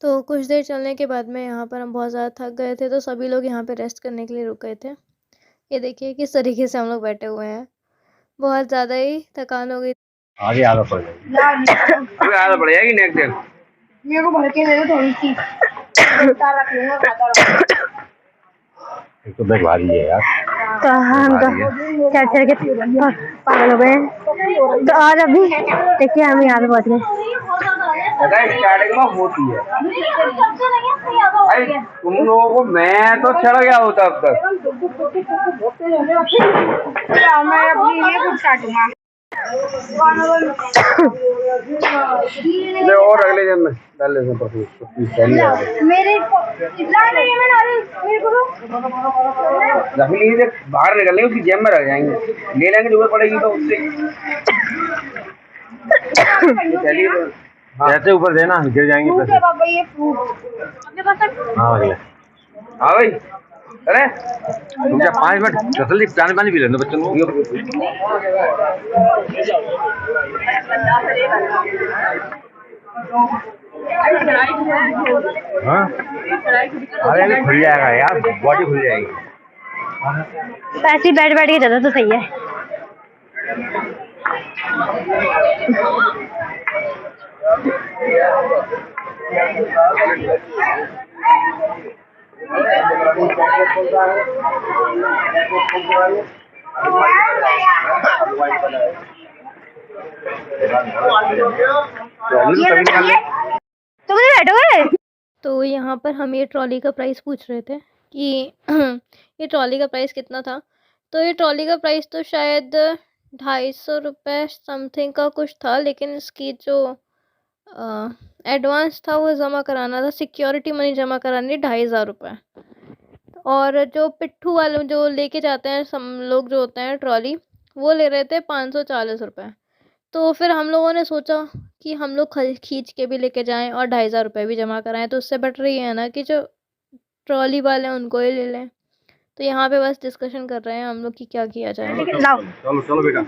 तो कुछ देर चलने के बाद में यहाँ पर हम बहुत ज़्यादा थक गए थे, तो सभी लोग यहाँ पे रेस्ट करने के लिए रुक गए थे। ये देखिए किस तरीके से हम लोग बैठे हुए हैं, बहुत ज़्यादा ही थकान हो गई। आगे आदत पड़ जाएगी, अभी आदत पड़ जाएगी नेक्स्ट डे। मेरे को भर के दे दो थोड़ी सी, उतार रख लूंगा, खाता रहूंगा। एक तो बैग भारी है यार। तो हम तो चढ़ चढ़ के पागल हो गए। तो और अभी देखिए हम यहाँ पे पहुँच गए। स्टार्टिंग में होती है भाई, तुम लोगों को मैं तो चढ़ गया होता अब तक। मैं अपनी लिए खुद काटूंगा। ले और अगले जब में डाल ले पर मेरे इतना नहीं मैं डाली मेरे को जखनी से बाहर निकलने उसकी जेब में रह जाएंगे, ले लेंगे जरूरत पड़ेगी तो उससे। चलिए जैसे ऊपर देना गिर जाएंगे पैसे। बाबा ये फ्रूट हाँ अगले हाँ भाई, अरे तुम क्या 5 मिनट जल्दी पानी पी लेना बच्चों को। हाँ अरे खुल जाएगा यार, बॉडी खुल जाएगी। ऐसे बैठ बैठ के ज़्यादा तो सही है। तो मुझे बैठोगे। तो यहाँ पर हम ये ट्रॉली का प्राइस पूछ रहे थे कि ये ट्रॉली का प्राइस कितना था। तो ये ट्रॉली का प्राइस तो शायद 250 रुपये समथिंग का कुछ था, लेकिन इसकी जो एडवांस था वो जमा कराना था, सिक्योरिटी मनी जमा करानी 2500 रुपये। और जो पिट्ठू वाले जो लेके जाते हैं सब लोग जो होते हैं ट्रॉली, वो ले रहे थे 540 रुपये। तो फिर हम लोगों ने सोचा कि हम लोग खींच के भी लेके जाएं और 2500 रुपये भी जमा कराएं, तो उससे बेटर ये है ना कि जो ट्रॉली वाले हैं उनको ही ले लें। तो यहाँ पे बस डिस्कशन कर रहे हैं हम लोग कि क्या किया जाए। चलो चलो बेटा,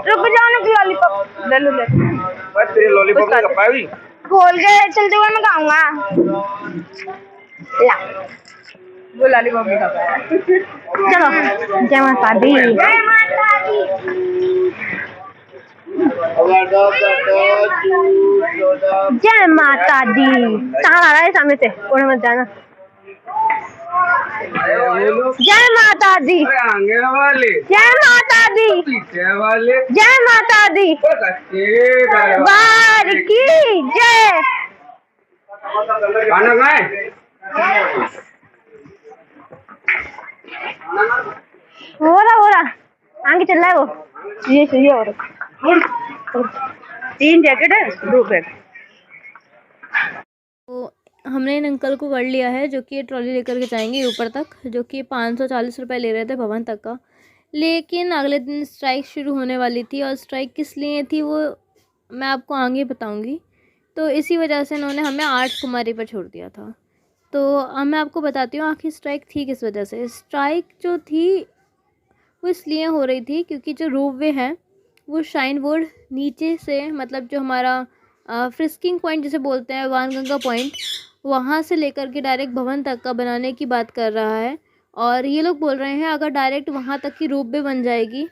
रुक जाओ ना, लॉलीपॉप ले लो। बस तेरे लॉलीपॉप का कप्पा भी खोल के चलते हुए मैं खाऊंगा। ला वो लॉलीपॉप भी खाता है। चलो जय माता दी, जय माता दी। जय माता दी। कहाँ आ रहा है सामने से, उड़ मत जाना। जय माता दी, आगे वाले, जय माता दी, पीछे वाले, जय माता दी, बार की जय। खाना खाए हो रहा आगे चल रहा है वो। ये चाहिए और 3 जैकेट है, 2 बैग। तो हमने इन अंकल को कर लिया है जो कि ये ट्रॉली लेकर के जाएंगे ऊपर तक, जो कि 540 रुपये ले रहे थे भवन तक का। लेकिन अगले दिन स्ट्राइक शुरू होने वाली थी, और स्ट्राइक किस लिए थी वो मैं आपको आगे बताऊंगी। तो इसी वजह से इन्होंने हमें 8 कुमारी पर छोड़ दिया था। तो अब मैं आपको बताती हूँ आखिर स्ट्राइक थी किस वजह से। स्ट्राइक जो थी वो इसलिए हो रही थी क्योंकि जो रोपवे है वो शाइन वुड नीचे से, मतलब जो हमारा फ्रिस्किंग पॉइंट जिसे बोलते हैं, बाणगंगा पॉइंट, वहाँ से लेकर के डायरेक्ट भवन तक का बनाने की बात कर रहा है। और ये लोग बोल रहे हैं अगर डायरेक्ट वहाँ तक की रोपवे बन जाएगी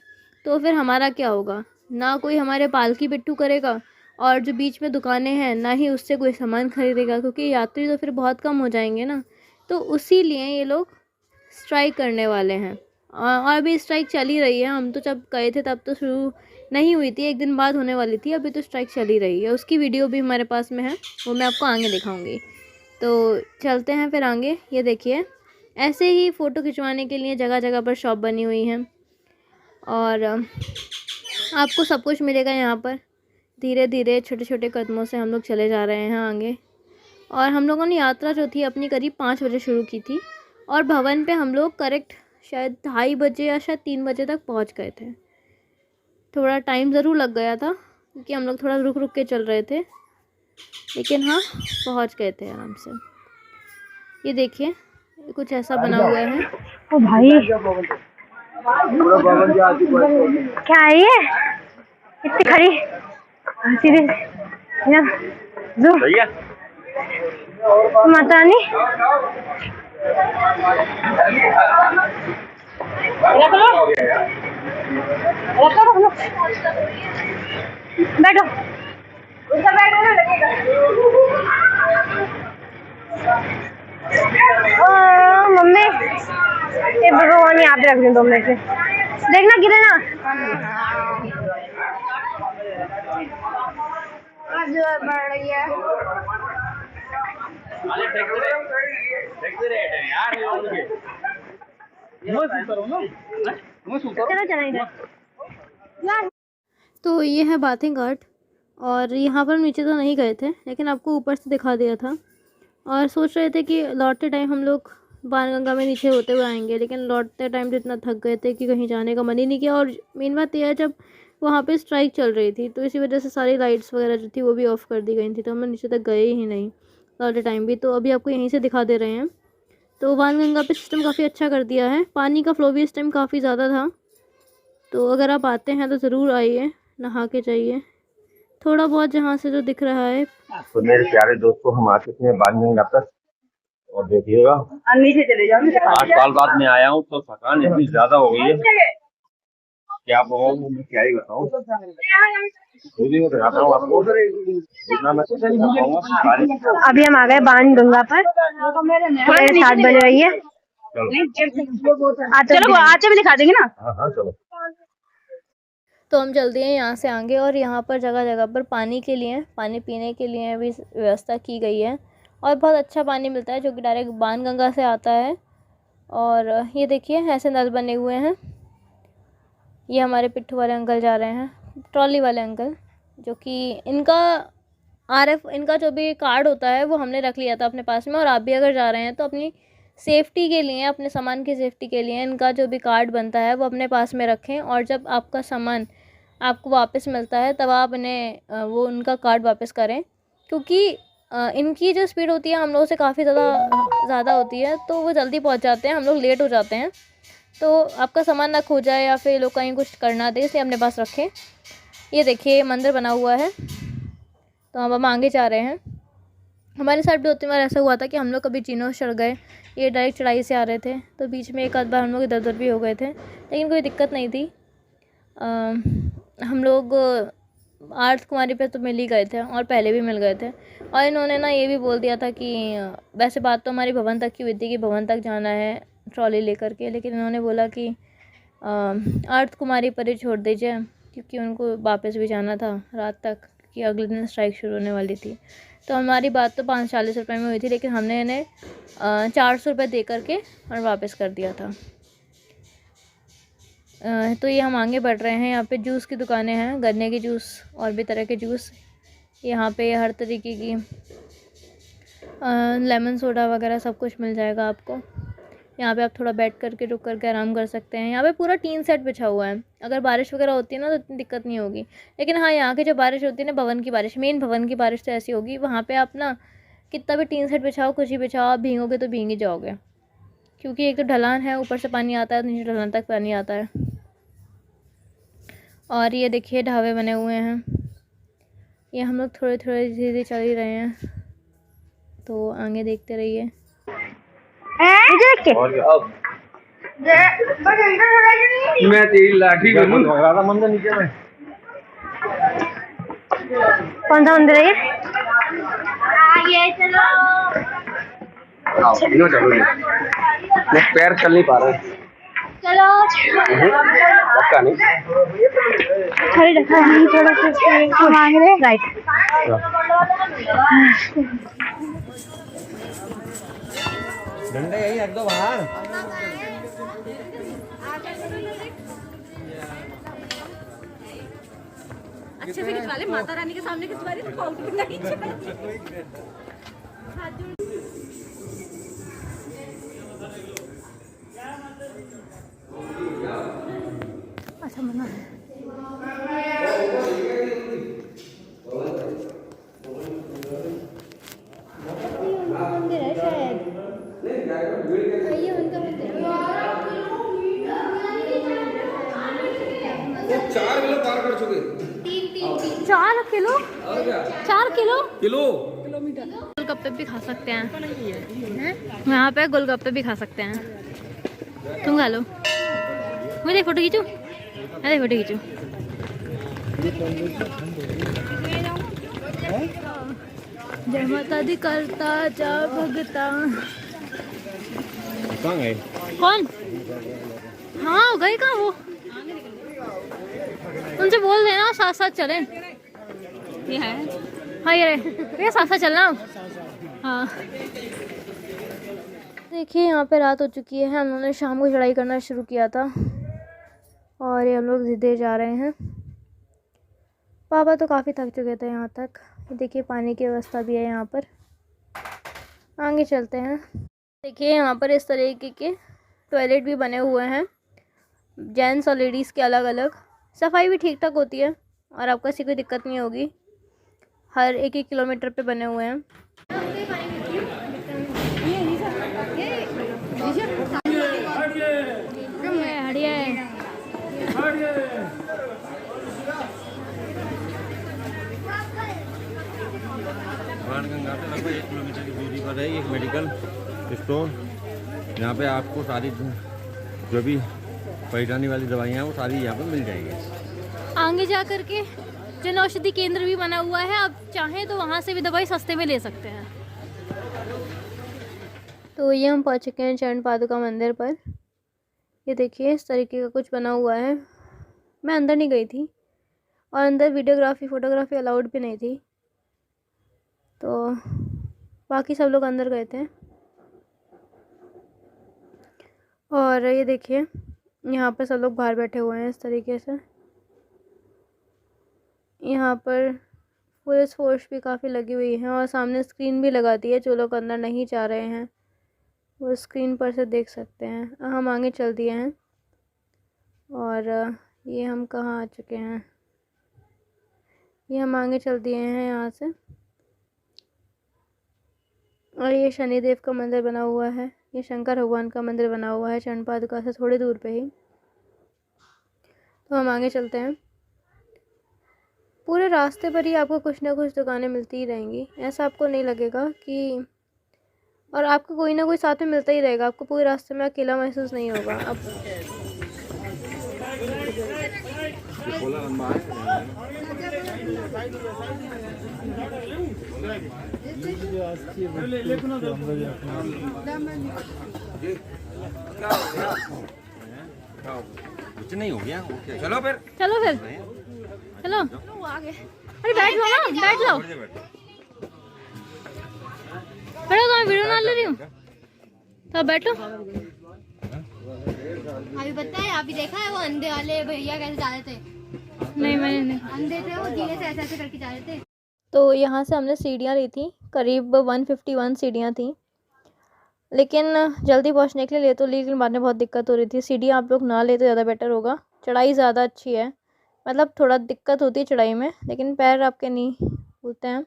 तो फिर हमारा क्या होगा, ना कोई हमारे पालकी पिट्ठू करेगा, और जो बीच में दुकानें हैं ना ही उससे कोई सामान खरीदेगा, क्योंकि यात्री तो फिर बहुत कम हो जाएंगे ना। तो उसी लिए ये लोग स्ट्राइक करने वाले हैं। और अभी स्ट्राइक चल ही रही है। हम तो जब गए थे तब तो शुरू नहीं हुई थी, एक दिन बाद होने वाली थी। अभी तो स्ट्राइक चल ही रही है। उसकी वीडियो भी हमारे पास में है, वो मैं आपको आगे दिखाऊंगी। तो चलते हैं फिर आगे। ये देखिए ऐसे ही फ़ोटो खिंचवाने के लिए जगह जगह पर शॉप बनी हुई हैं और आपको सब कुछ मिलेगा यहाँ पर। धीरे धीरे छोटे छोटे कदमों से हम लोग चले जा रहे हैं आगे। और हम लोगों ने यात्रा जो थी अपनी करीब 5 बजे शुरू की थी और भवन पे हम लोग करेक्ट शायद 2:30 बजे या शायद 3 बजे तक पहुँच गए थे। थोड़ा टाइम ज़रूर लग गया था क्योंकि हम लोग थोड़ा रुक रुक के चल रहे थे, लेकिन हाँ पहुँच गए थे आराम से। ये देखिए कुछ ऐसा बना हुआ है। ओ भाई क्या है ये, इतनी खड़ी सीधे जो माता रानी। रख लो बैठो, उसका बैठो ना लगेगा। मम्मी ये भगवान यहाँ पे रख दे 2 मिनट से, देखना गिरे ना। बढ़ रही है चलो चलो इधर। तो ये है बाथिंग घाट और यहाँ पर नीचे तो नहीं गए थे, लेकिन आपको ऊपर से दिखा दिया था। और सोच रहे थे कि लौटते टाइम हम लोग बाणगंगा में नीचे होते हुए आएंगे, लेकिन लौटते टाइम तो इतना थक गए थे कि कहीं जाने का मन ही नहीं किया। और मेन बात यह है जब वहाँ पे स्ट्राइक चल रही थी तो इसी वजह से सारी लाइट्स वगैरह जो थी वो भी ऑफ़ कर दी गई थी, तो हम नीचे तक गए ही नहीं लौटते टाइम भी। तो अभी आपको यहीं से दिखा दे रहे हैं। तो बाणगंगा पे सिस्टम काफ़ी अच्छा कर दिया है, पानी का फ्लो भी इस टाइम काफ़ी ज़्यादा था। तो अगर आप आते हैं तो ज़रूर आइए, नहा के जाइए। थोड़ा बहुत जहाँ से जो दिख रहा है। तो मेरे प्यारे दोस्तों हम आ चुके हैं बाणगंगा पर और देखिएगा नीचे चले जाओ। 8 साल बाद मैं आया हूँ तो थकान इतनी ज्यादा हो गई है क्या बताऊँ, मैं क्या ही बताऊँ। दिखाता हूँ आपको जितना मैं बताऊंगा। अभी हम आ गए बाणगंगा पर, मेरे साथ बने रहिए। चलो आचे भी दिखा देंगे ना। हाँ चलो। तो हम चलते हैं यहाँ से आगे और यहाँ पर जगह जगह पर पानी के लिए, पानी पीने के लिए भी व्यवस्था की गई है और बहुत अच्छा पानी मिलता है जो कि डायरेक्ट बाणगंगा से आता है। और ये देखिए ऐसे नल बने हुए हैं। ये हमारे पिट्ठू वाले अंकल जा रहे हैं, ट्रॉली वाले अंकल, जो कि इनका इनका जो भी कार्ड होता है वो हमने रख लिया था अपने पास में। और आप भी अगर जा रहे हैं तो अपनी सेफ़्टी के लिए, अपने सामान की सेफ़्टी के लिए इनका जो भी कार्ड बनता है वो अपने पास में रखें। और जब आपका सामान आपको वापस मिलता है तब आप इन्हें वो उनका कार्ड वापस करें, क्योंकि इनकी जो स्पीड होती है हम लोगों से काफ़ी ज़्यादा होती है, तो वो जल्दी पहुंच जाते हैं, हम लोग लेट हो जाते हैं। तो आपका सामान ना खो जाए या फिर लोग कहीं कुछ करना दे, इसलिए अपने पास रखें। ये देखिए मंदिर बना हुआ है। तो हम आगे जा रहे हैं। हमारे साथ भी 2-3 बार ऐसा हुआ था कि हम लोग कभी जीनों चढ़ गए, ये डायरेक्ट चढ़ाई से आ रहे थे, तो बीच में एक आध बार हम लोग इधर उधर भी हो गए थे, लेकिन कोई दिक्कत नहीं थी। हम लोग आर्थ कुमारी पे तो मिल ही गए थे और पहले भी मिल गए थे। और इन्होंने ना ये भी बोल दिया था कि वैसे बात तो हमारी भवन तक की हुई थी कि भवन तक जाना है ट्रॉली लेकर के, लेकिन इन्होंने बोला कि आर्थ कुमारी पर ही छोड़ दीजिए, क्योंकि उनको वापस भी जाना था रात तक, कि अगले दिन स्ट्राइक शुरू होने वाली थी। तो हमारी बात तो 540 रुपये में हुई थी, लेकिन हमने इन्हें 400 रुपये दे करके और वापस कर दिया था। तो ये हम आगे बढ़ रहे हैं। यहाँ पे जूस की दुकानें हैं, गन्ने के जूस और भी तरह के जूस। यहाँ पे हर तरीके की लेमन सोडा वगैरह सब कुछ मिल जाएगा आपको। यहाँ पे आप थोड़ा बैठ करके रुक करके आराम कर सकते हैं। यहाँ पे पूरा टीन सेट बिछा हुआ है, अगर बारिश वगैरह होती है ना तो इतनी दिक्कत नहीं होगी। लेकिन हाँ, यहाँ की जो बारिश होती है ना, भवन की बारिश, मेन भवन की बारिश तो ऐसी होगी, वहाँ पे आप ना कितना भी टीन सेट बिछाओ, कुछ ही बिछाओ, आप भीगोगे तो भीग ही जाओगे, क्योंकि एक तो ढलान है, ऊपर से पानी आता है, नीचे ढलान तक पानी आता है। और ये देखिए ढाबे बने हुए हैं। ये हम लोग थोड़े थोड़े धीरे चल ही रहे हैं, तो आगे देखते रहिए। मैं तेरी लाठी मंदिर नीचे में कौन सा मंदिर है ये? चलो मैं पैर चल नहीं पा रहा। चलो पक्का नहीं। थोड़ी रखा है थोड़ा सा मांग रहे राइट। डंडे यही रख दो बाहर। अच्छे से खिंचवा ले, माता रानी के सामने खिंचवा रही तो फाउंट भी नहीं चाहिए। अच्छा मना है। मंदिर है शायद, ये उनका मंदिर है। 4 किलो पार कर चुके। 4 किलो, 4 किलो किलो गोलगप्पे भी खा सकते हैं यहाँ पे, गोलगप्पे भी खा सकते हैं। तुम खा लो, मुझे फोटो खींचो, अरे फोटो खींचो। जय माता दी करता जा भगता। कहाँ गए? कौन? हाँ गए कहाँ वो? उनसे बोल देना साथ साथ चले। ये है, हाँ ये रहे, ये साथ साथ चलना। हाँ देखिए यहाँ पे रात हो चुकी है, हम लोगों ने शाम को चढ़ाई करना शुरू किया था और ये हम लोग सीधे जा रहे हैं। पापा तो काफ़ी थक चुके थे यहाँ तक। देखिए पानी की व्यवस्था भी है यहाँ पर, आगे चलते हैं। देखिए यहाँ पर इस तरीके के टॉयलेट भी बने हुए हैं, जेंट्स और लेडीज़ के अलग अलग। सफाई भी ठीक ठाक होती है और आपको ऐसी कोई दिक्कत नहीं होगी। हर 1-1 किलोमीटर पे बने हुए हैं। गंगा से लगभग 1 किलोमीटर की दूरी पर है एक मेडिकल स्टोर। यहाँ पे आपको सारी जो भी परेशानी वाली दवाइयाँ हैं वो सारी यहाँ पे मिल जाएगी। आगे जा कर के जन औषधि केंद्र भी बना हुआ है, आप चाहें तो वहाँ से भी दवाई सस्ते में ले सकते हैं। तो ये हम पहुँच चुके हैं चरण पादुका मंदिर पर। ये देखिए इस तरीके का कुछ बना हुआ है। मैं अंदर नहीं गई थी और अंदर वीडियोग्राफी फ़ोटोग्राफी अलाउड भी नहीं थी, तो बाकी सब लोग अंदर गए थे। और ये देखिए यहाँ पर सब लोग बाहर बैठे हुए हैं इस तरीके से। यहाँ पर पुलिस फोर्स भी काफ़ी लगी हुई है और सामने स्क्रीन भी लगा दी है। जो लोग अंदर नहीं जा रहे हैं वो स्क्रीन पर से देख सकते हैं। हम आगे चल दिए हैं और ये हम कहाँ आ चुके हैं, ये हम आगे चल दिए हैं यहाँ से। और ये शनिदेव का मंदिर बना हुआ है, ये शंकर भगवान का मंदिर बना हुआ है चरण पादुका से थोड़ी दूर पे ही। तो हम आगे चलते हैं। पूरे रास्ते पर ही आपको कुछ ना कुछ दुकानें मिलती ही रहेंगी, ऐसा आपको नहीं लगेगा कि, और आपको कोई ना कोई साथ में मिलता ही रहेगा। आपको पूरे रास्ते में अकेला महसूस नहीं होगा। अब कुछ नहीं हो गया। चलो फिर चलो आगे। अरे बैठ लो ना, बैठ लो, बैठो। तो मैं वीडियो ना ले रही हूँ, तो बैठो। अभी पता है, अभी देखा है वो अंधे वाले भैया कैसे जा रहे थे? नहीं मैंने नहीं। अंधे थे वो, धीरे से ऐसे ऐसे करके जा रहे थे। तो यहाँ से हमने सीढ़ियाँ ली थी, करीब 151 सीढ़ियाँ थी, लेकिन जल्दी पहुँचने के लिए तो, लेकिन बाद में बहुत दिक्कत हो रही थी। सीढ़ियाँ आप लोग ना ले तो ज़्यादा बेटर होगा। चढ़ाई ज़्यादा अच्छी है, मतलब थोड़ा दिक्कत होती है चढ़ाई में, लेकिन पैर आपके नहीं होते हैं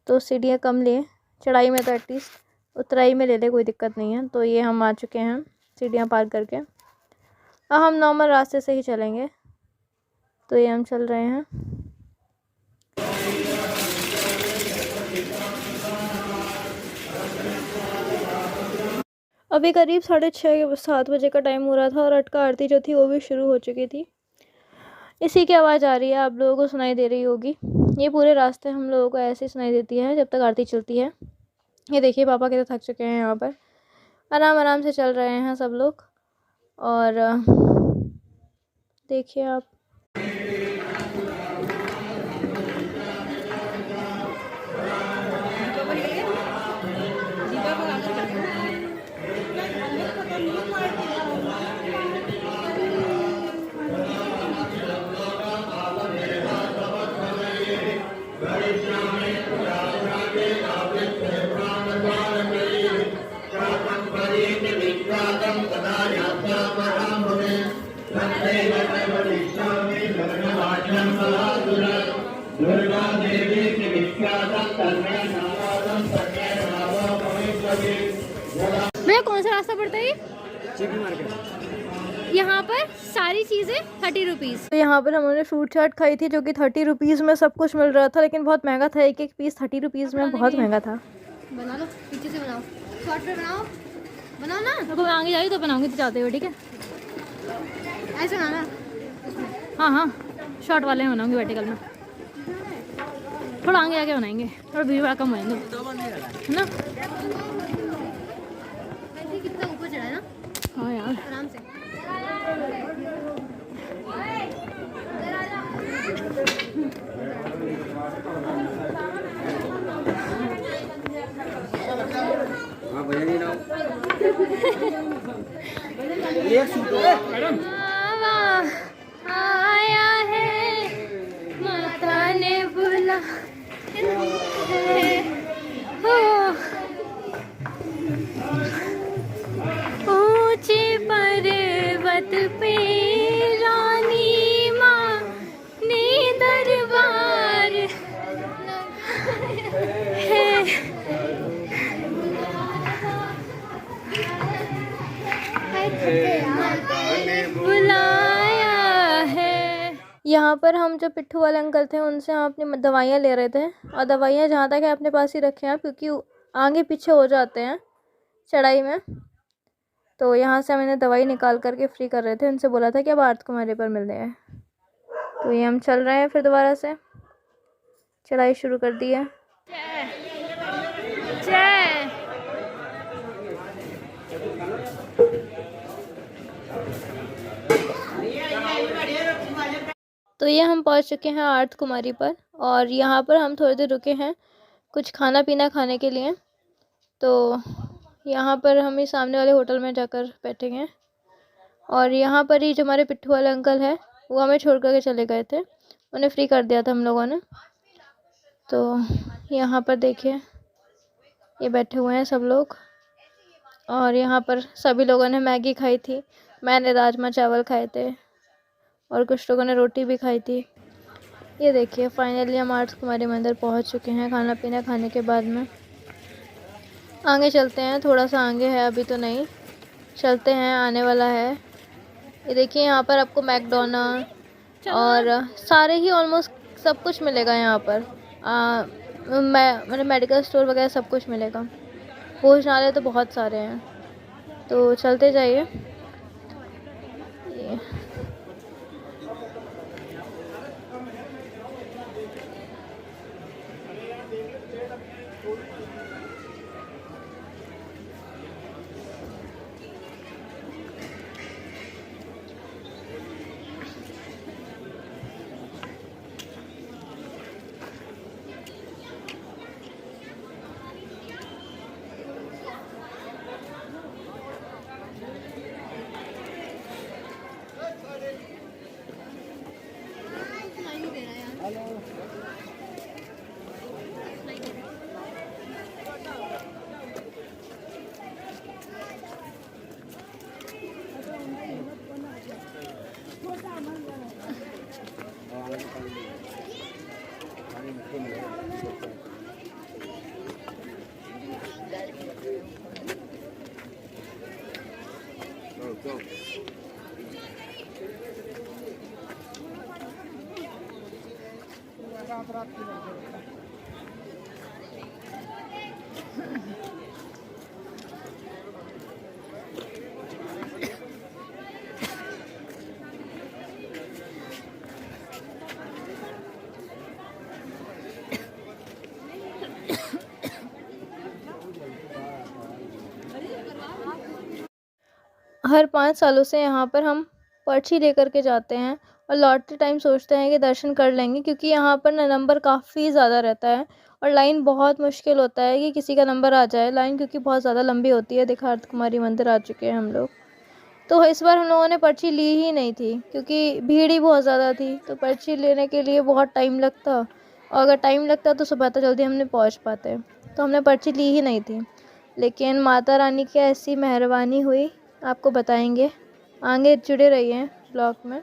तो सीढ़ियाँ कम लिए। चढ़ाई में तो एटलीस्ट, उतराई में ले ले, कोई दिक्कत नहीं है। तो ये हम आ चुके हैं सीढ़ियाँ पार करके। अब हम नॉर्मल रास्ते से ही चलेंगे, तो ये हम चल रहे हैं। अभी करीब 6:30-7 बजे का टाइम हो रहा था और अटका आरती जो थी वो भी शुरू हो चुकी थी। इसी की आवाज़ आ रही है, आप लोगों को सुनाई दे रही होगी। ये पूरे रास्ते हम लोगों को ऐसे ही सुनाई देती है जब तक आरती चलती है। ये देखिए पापा कितने थक चुके हैं, यहाँ पर आराम आराम से चल रहे हैं सब लोग। और देखिए आप। भैया कौन सा रास्ता पड़ता है ये? यहाँ पर सारी चीज़ें 30 रुपीज़। तो यहाँ पर हमने फ्रूट चाट खाई थी जो कि 30 रुपीज़ में सब कुछ मिल रहा था, लेकिन बहुत महंगा था। एक एक पीस 30 रुपीज़ में बहुत महंगा था। बना लो, पीछे से बनाओ, शॉर्ट पे बनाओ, बनाओ ना। तो मैं आगे जाऊँ तो बनाऊंगी तो चाहते हो, ठीक है? ऐसे बनाना। हाँ हाँ, शॉर्ट वाले में बनाऊंगी, वर्टिकल में। थोड़ा आगे आके बनाएंगे, थोड़ा भीड़ भाड़ कम होएंगे, है ना? वैसे कितना ऊपर चढ़ा है ना, हाँ यार, आराम से। आया है, माता ने बुला ऊंचे पर्वत पे रानी माँ ने दरबार है। बुलाया है। यहाँ पर हम जो पिट्ठू वाले अंकल थे उनसे हम अपनी दवाइयाँ ले रहे थे, और दवाइयाँ जहाँ तक है अपने पास ही रखे हैं क्योंकि आगे पीछे हो जाते हैं चढ़ाई में। तो यहाँ से मैंने दवाई निकाल करके फ्री कर रहे थे। उनसे बोला था कि अब आर्थ कुमारी पर मिलते हैं। तो ये हम चल रहे हैं, फिर दोबारा से चढ़ाई शुरू कर दी है। तो ये हम पहुंच चुके हैं आर्थ कुमारी पर, और यहाँ पर हम थोड़ी देर रुके हैं कुछ खाना पीना खाने के लिए। तो यहाँ पर हम ही सामने वाले होटल में जाकर बैठेंगे, और यहाँ पर ही जो हमारे पिट्ठू वाले अंकल हैं वो हमें छोड़ करके चले गए थे, उन्हें फ्री कर दिया था हम लोगों ने। तो यहाँ पर देखिए ये बैठे हुए हैं सब लोग, और यहाँ पर सभी लोगों ने मैगी खाई थी, मैंने राजमा चावल खाए थे, और कुछ लोगों ने रोटी भी खाई थी। ये देखिए फाइनली हम आर्थ कुमारी मंदिर पहुंच चुके हैं खाना पीना खाने के बाद में। आगे चलते हैं, थोड़ा सा आगे है, अभी तो नहीं, चलते हैं, आने वाला है। ये देखिए यहाँ पर आपको मैकडोनल्ड और सारे ही ऑलमोस्ट सब कुछ मिलेगा यहाँ पर। मतलब मेडिकल स्टोर वगैरह सब कुछ मिलेगा। भोजनालय तो बहुत सारे हैं, तो चलते जाइए। हर 5 सालों से यहाँ पर हम पर्ची लेकर के जाते हैं और लौटते टाइम सोचते हैं कि दर्शन कर लेंगे, क्योंकि यहाँ पर ना नंबर काफ़ी ज़्यादा रहता है और लाइन बहुत मुश्किल होता है कि किसी का नंबर आ जाए लाइन, क्योंकि बहुत ज़्यादा लंबी होती है। देखा अर्थ कुमारी मंदिर आ चुके हैं हम लोग। तो इस बार हम लोगों ने पर्ची ली ही नहीं थी क्योंकि भीड़ ही बहुत ज़्यादा थी, तो पर्ची लेने के लिए बहुत टाइम लगता और अगर टाइम लगता तो सुबह तक जल्दी हमने पहुँच पाते, तो हमने पर्ची ली ही नहीं थी। लेकिन माता रानी की ऐसी मेहरबानी हुई, आपको बताएंगे, आगे जुड़े रहिए ब्लॉग में।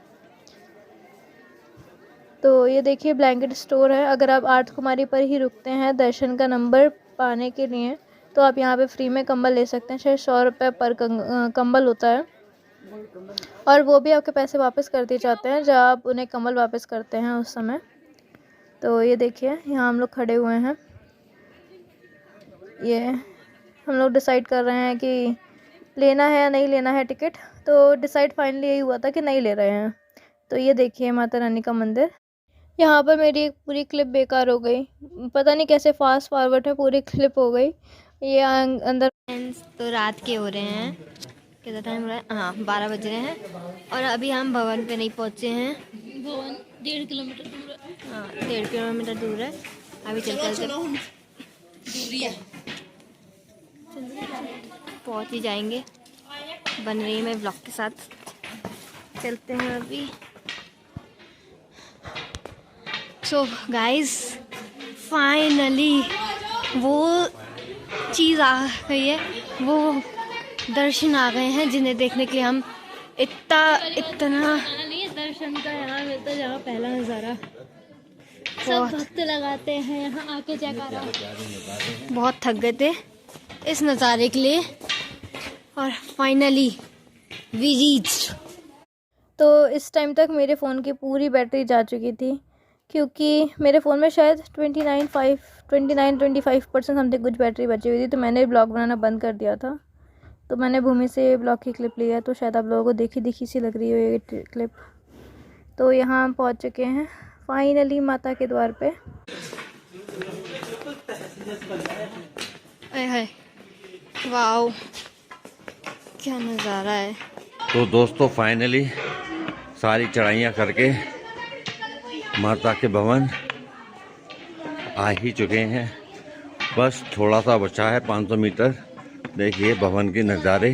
तो ये देखिए ब्लैंकेट स्टोर है। अगर आप आर्थ कुमारी पर ही रुकते हैं दर्शन का नंबर पाने के लिए तो आप यहाँ पे फ्री में कंबल ले सकते हैं। शायद 100 रुपये पर कंबल होता है और वो भी आपके पैसे वापस कर दिए जाते हैं जब आप उन्हें कंबल वापस करते हैं उस समय। तो ये देखिए यहाँ हम लोग खड़े हुए हैं, ये हम लोग डिसाइड कर रहे हैं कि लेना है या नहीं लेना है टिकट। तो डिसाइड फाइनली यही हुआ था कि नहीं ले रहे हैं। तो ये देखिए माता रानी का मंदिर। यहाँ पर मेरी एक पूरी क्लिप बेकार हो गई, पता नहीं कैसे फास्ट फॉरवर्ड में पूरी क्लिप हो गई। ये अंदर तो रात के हो रहे हैं, कितना टाइम हो रहा है, हाँ 12 बज रहे हैं और अभी हम भवन पे नहीं पहुँचे हैं। भवन 1.5 किलोमीटर दूर है। हाँ 1.5 किलोमीटर दूर है। अभी चलते पहुँच ही जाएंगे। बन रही है मैं ब्लॉग के साथ, चलते हैं अभी। सो गाइस फाइनली वो चीज़ आ गई है, वो दर्शन आ गए हैं जिन्हें देखने के लिए हम इतना दर्शन का यहाँ मिलता है जहाँ पहला नज़ारा सब भक्त लगाते हैं यहाँ आके जयकारा। बहुत थक गए थे इस नज़ारे के लिए और फाइनली वी रीच्ड। तो इस टाइम तक मेरे फ़ोन की पूरी बैटरी जा चुकी थी क्योंकि मेरे फ़ोन में शायद 29-25% समथिंग कुछ बैटरी बची हुई थी। तो मैंने ब्लॉग बनाना बंद कर दिया था। तो मैंने भूमि से ब्लॉग की क्लिप ली है, तो शायद आप लोगों को दिखी सी लग रही हो ये क्लिप। तो यहाँ हम पहुँच चुके हैं फाइनली माता के द्वार पे। वाओ क्या नज़ारा है। तो दोस्तों फाइनली सारी चढ़ाइयाँ करके माता के भवन आ ही चुके हैं। बस थोड़ा सा बचा है 500 मीटर। देखिए भवन के नज़ारे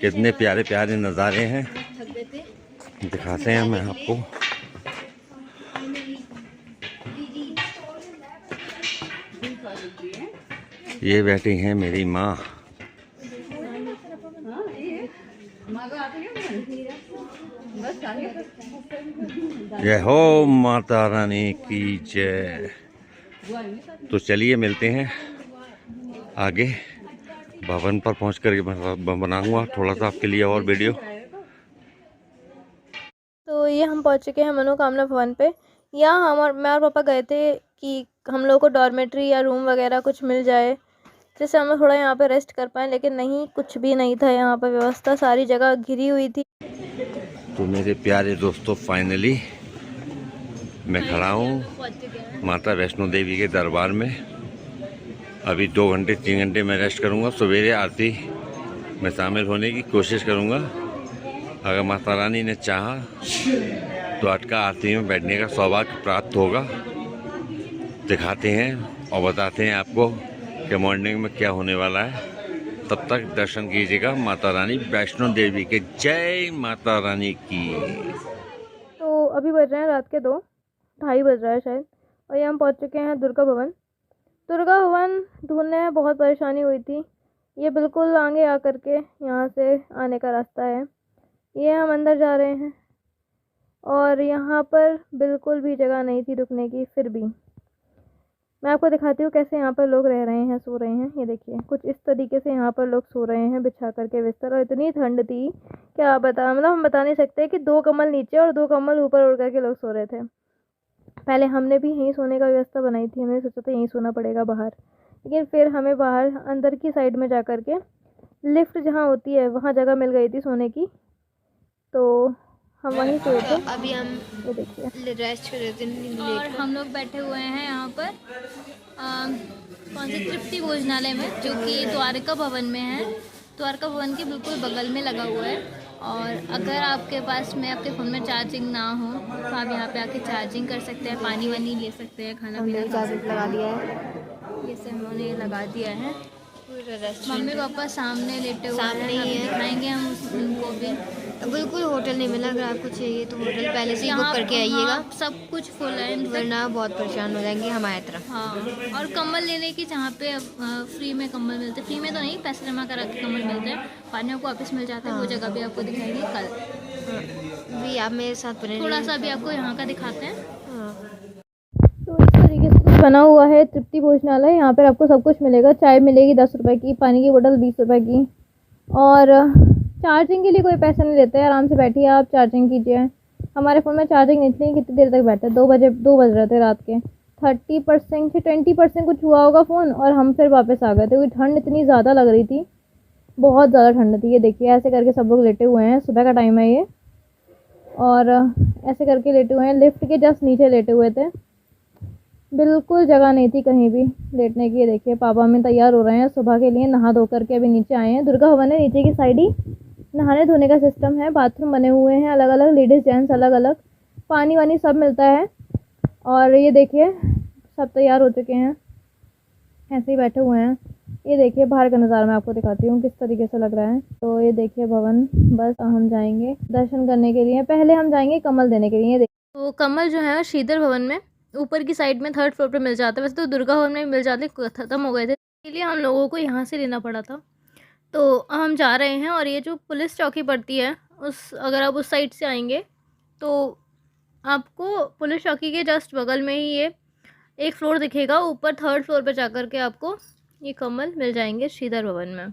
कितने प्यारे प्यारे नज़ारे हैं, दिखाते हैं मैं आपको। ये बैठी हैं मेरी माँ। जय हो माता रानी की जय। तो चलिए मिलते हैं आगे भवन पर पहुँच कर बनाऊंगा थोड़ा सा आपके लिए और वीडियो। तो ये हम पहुंच चुके हैं मनोकामना भवन पे। यहाँ मैं और पापा गए थे कि हम लोग को डॉर्मेट्री या रूम वगैरह कुछ मिल जाए जिससे हम लोग थोड़ा यहाँ पे रेस्ट कर पाएँ, लेकिन नहीं, कुछ भी नहीं था यहाँ पर व्यवस्था, सारी जगह घिरी हुई थी। तो मेरे प्यारे दोस्तों फाइनली मैं खड़ा हूँ माता वैष्णो देवी के दरबार में। अभी 2 घंटे 3 घंटे मैं रेस्ट करूँगा। सवेरे आरती में शामिल होने की कोशिश करूँगा। अगर माता रानी ने चाहा तो अटका आरती में बैठने का सौभाग्य प्राप्त होगा। दिखाते हैं और बताते हैं आपको कि मॉर्निंग में क्या होने वाला है। तब तक दर्शन कीजिएगा माता रानी वैष्णो देवी के। जय माता रानी की। तो अभी बज रहे हैं रात के 2:30 बज रहा है शायद, और ये हम पहुंच चुके हैं दुर्गा भवन। दुर्गा भवन ढूंढने में बहुत परेशानी हुई थी। ये बिल्कुल आगे आकर के यहाँ से आने का रास्ता है। ये हम अंदर जा रहे हैं और यहाँ पर बिल्कुल भी जगह नहीं थी रुकने की। फिर भी मैं आपको दिखाती हूँ कैसे यहाँ पर लोग रह रहे हैं, सो रहे हैं। ये देखिए कुछ इस तरीके से यहाँ पर लोग सो रहे हैं बिछा करके बिस्तर। और इतनी ठंड थी क्या बता, मतलब हम बता नहीं सकते कि 2 कंबल नीचे और 2 कंबल ऊपर उड़ करके लोग सो रहे थे। पहले हमने भी यहीं सोने का व्यवस्था बनाई थी, हमने सोचा था यहीं सोना पड़ेगा बाहर, लेकिन फिर हमें बाहर अंदर की साइड में जा कर के लिफ्ट जहाँ होती है वहाँ जगह मिल गई थी सोने की, तो हम वहीं सोए थे। अभी हम ये देखिए रेस्ट कर रहे थे और हम लोग बैठे हुए हैं यहाँ पर कौन से तृप्ति भोजनालय में, जो कि द्वारका भवन में है। द्वारका भवन के बिल्कुल बगल में लगा हुआ है। और अगर आपके पास में आपके फ़ोन में चार्जिंग ना हो तो आप यहाँ पे आके चार्जिंग कर सकते हैं, पानी वानी ले सकते हैं, खाना पीना चार्जर लगा दिया है। ये सब उन्होंने लगा दिया है। पूरा रेस्टोरेंट मम्मी पापा सामने लेटे हुए सामने ही हैं, है। दिखाएंगे हम उनको भी। बिल्कुल होटल नहीं मिला, अगर आपको चाहिए तो होटल पहले से ही बुक यहाँ करके आइएगा, हाँ, सब कुछ फुल है इनफैक्ट। वरना बहुत परेशान हो जाएंगे हमारी तरफ। हाँ, और कम्बल लेने की जहाँ पे फ्री में कम्बल मिलते हैं, फ्री में तो नहीं, पैसे जमा करा के कम्बल मिलते हैं, बाद में आपको वापस मिल जाता है। वो जगह भी आपको दिखाएंगे कल। भी आप मेरे साथ बने थोड़ा सा भी आपको यहाँ का दिखाते हैं। हाँ। तो इस तरीके से कुछ बना हुआ है तृप्ति भोजनालय। यहाँ पर आपको सब कुछ मिलेगा। चाय मिलेगी 10 रुपये की, पानी की बोतल 20 रुपये की, और चार्जिंग के लिए कोई पैसा नहीं लेते हैं। आराम से बैठिए, आप चार्जिंग कीजिए। हमारे फ़ोन में चार्जिंग निकली कितनी देर तक बैठे, 2 बज रहे थे रात के। 30% से 20% कुछ हुआ होगा फ़ोन, और हम फिर वापस आ गए थे क्योंकि ठंड इतनी ज़्यादा लग रही थी, बहुत ज़्यादा ठंड थी। ये देखिए ऐसे करके सब लोग लेटे हुए हैं, सुबह का टाइम है ये, और ऐसे करके लेटे हुए हैं। लिफ्ट के जस्ट नीचे लेटे हुए थे, बिल्कुल जगह नहीं थी कहीं भी लेटने की। ये देखिए पापा में तैयार हो रहे हैं सुबह के लिए, नहा धो करके अभी नीचे आए हैं। दुर्गा भवन है, नीचे की साइड ही नहाने धोने का सिस्टम है, बाथरूम बने हुए हैं अलग अलग, लेडीज़ जेंट्स अलग अलग, पानी वानी सब मिलता है। और ये देखिए सब तैयार हो चुके हैं, ऐसे ही बैठे हुए हैं। ये देखिए बाहर का नज़ारा मैं आपको दिखाती हूँ किस तरीके से लग रहा है। तो ये देखिए भवन, बस हम जाएंगे दर्शन करने के लिए। पहले हम जाएंगे कमल देने के लिए। तो कमल जो है श्रीधर भवन में ऊपर की साइड में 3rd फ्लोर पे मिल जाता है। वैसे तो दुर्गा भवन में मिल जाते, ख़त्म हो गए थे, इसलिए हम लोगों को यहाँ से लेना पड़ा था। तो हम जा रहे हैं, और ये जो पुलिस चौकी पड़ती है अगर आप उस साइड से आएंगे तो आपको पुलिस चौकी के जस्ट बगल में ही ये एक फ्लोर दिखेगा। ऊपर 3rd फ्लोर पे जाकर के आपको ये कमल मिल जाएंगे श्रीधर भवन में।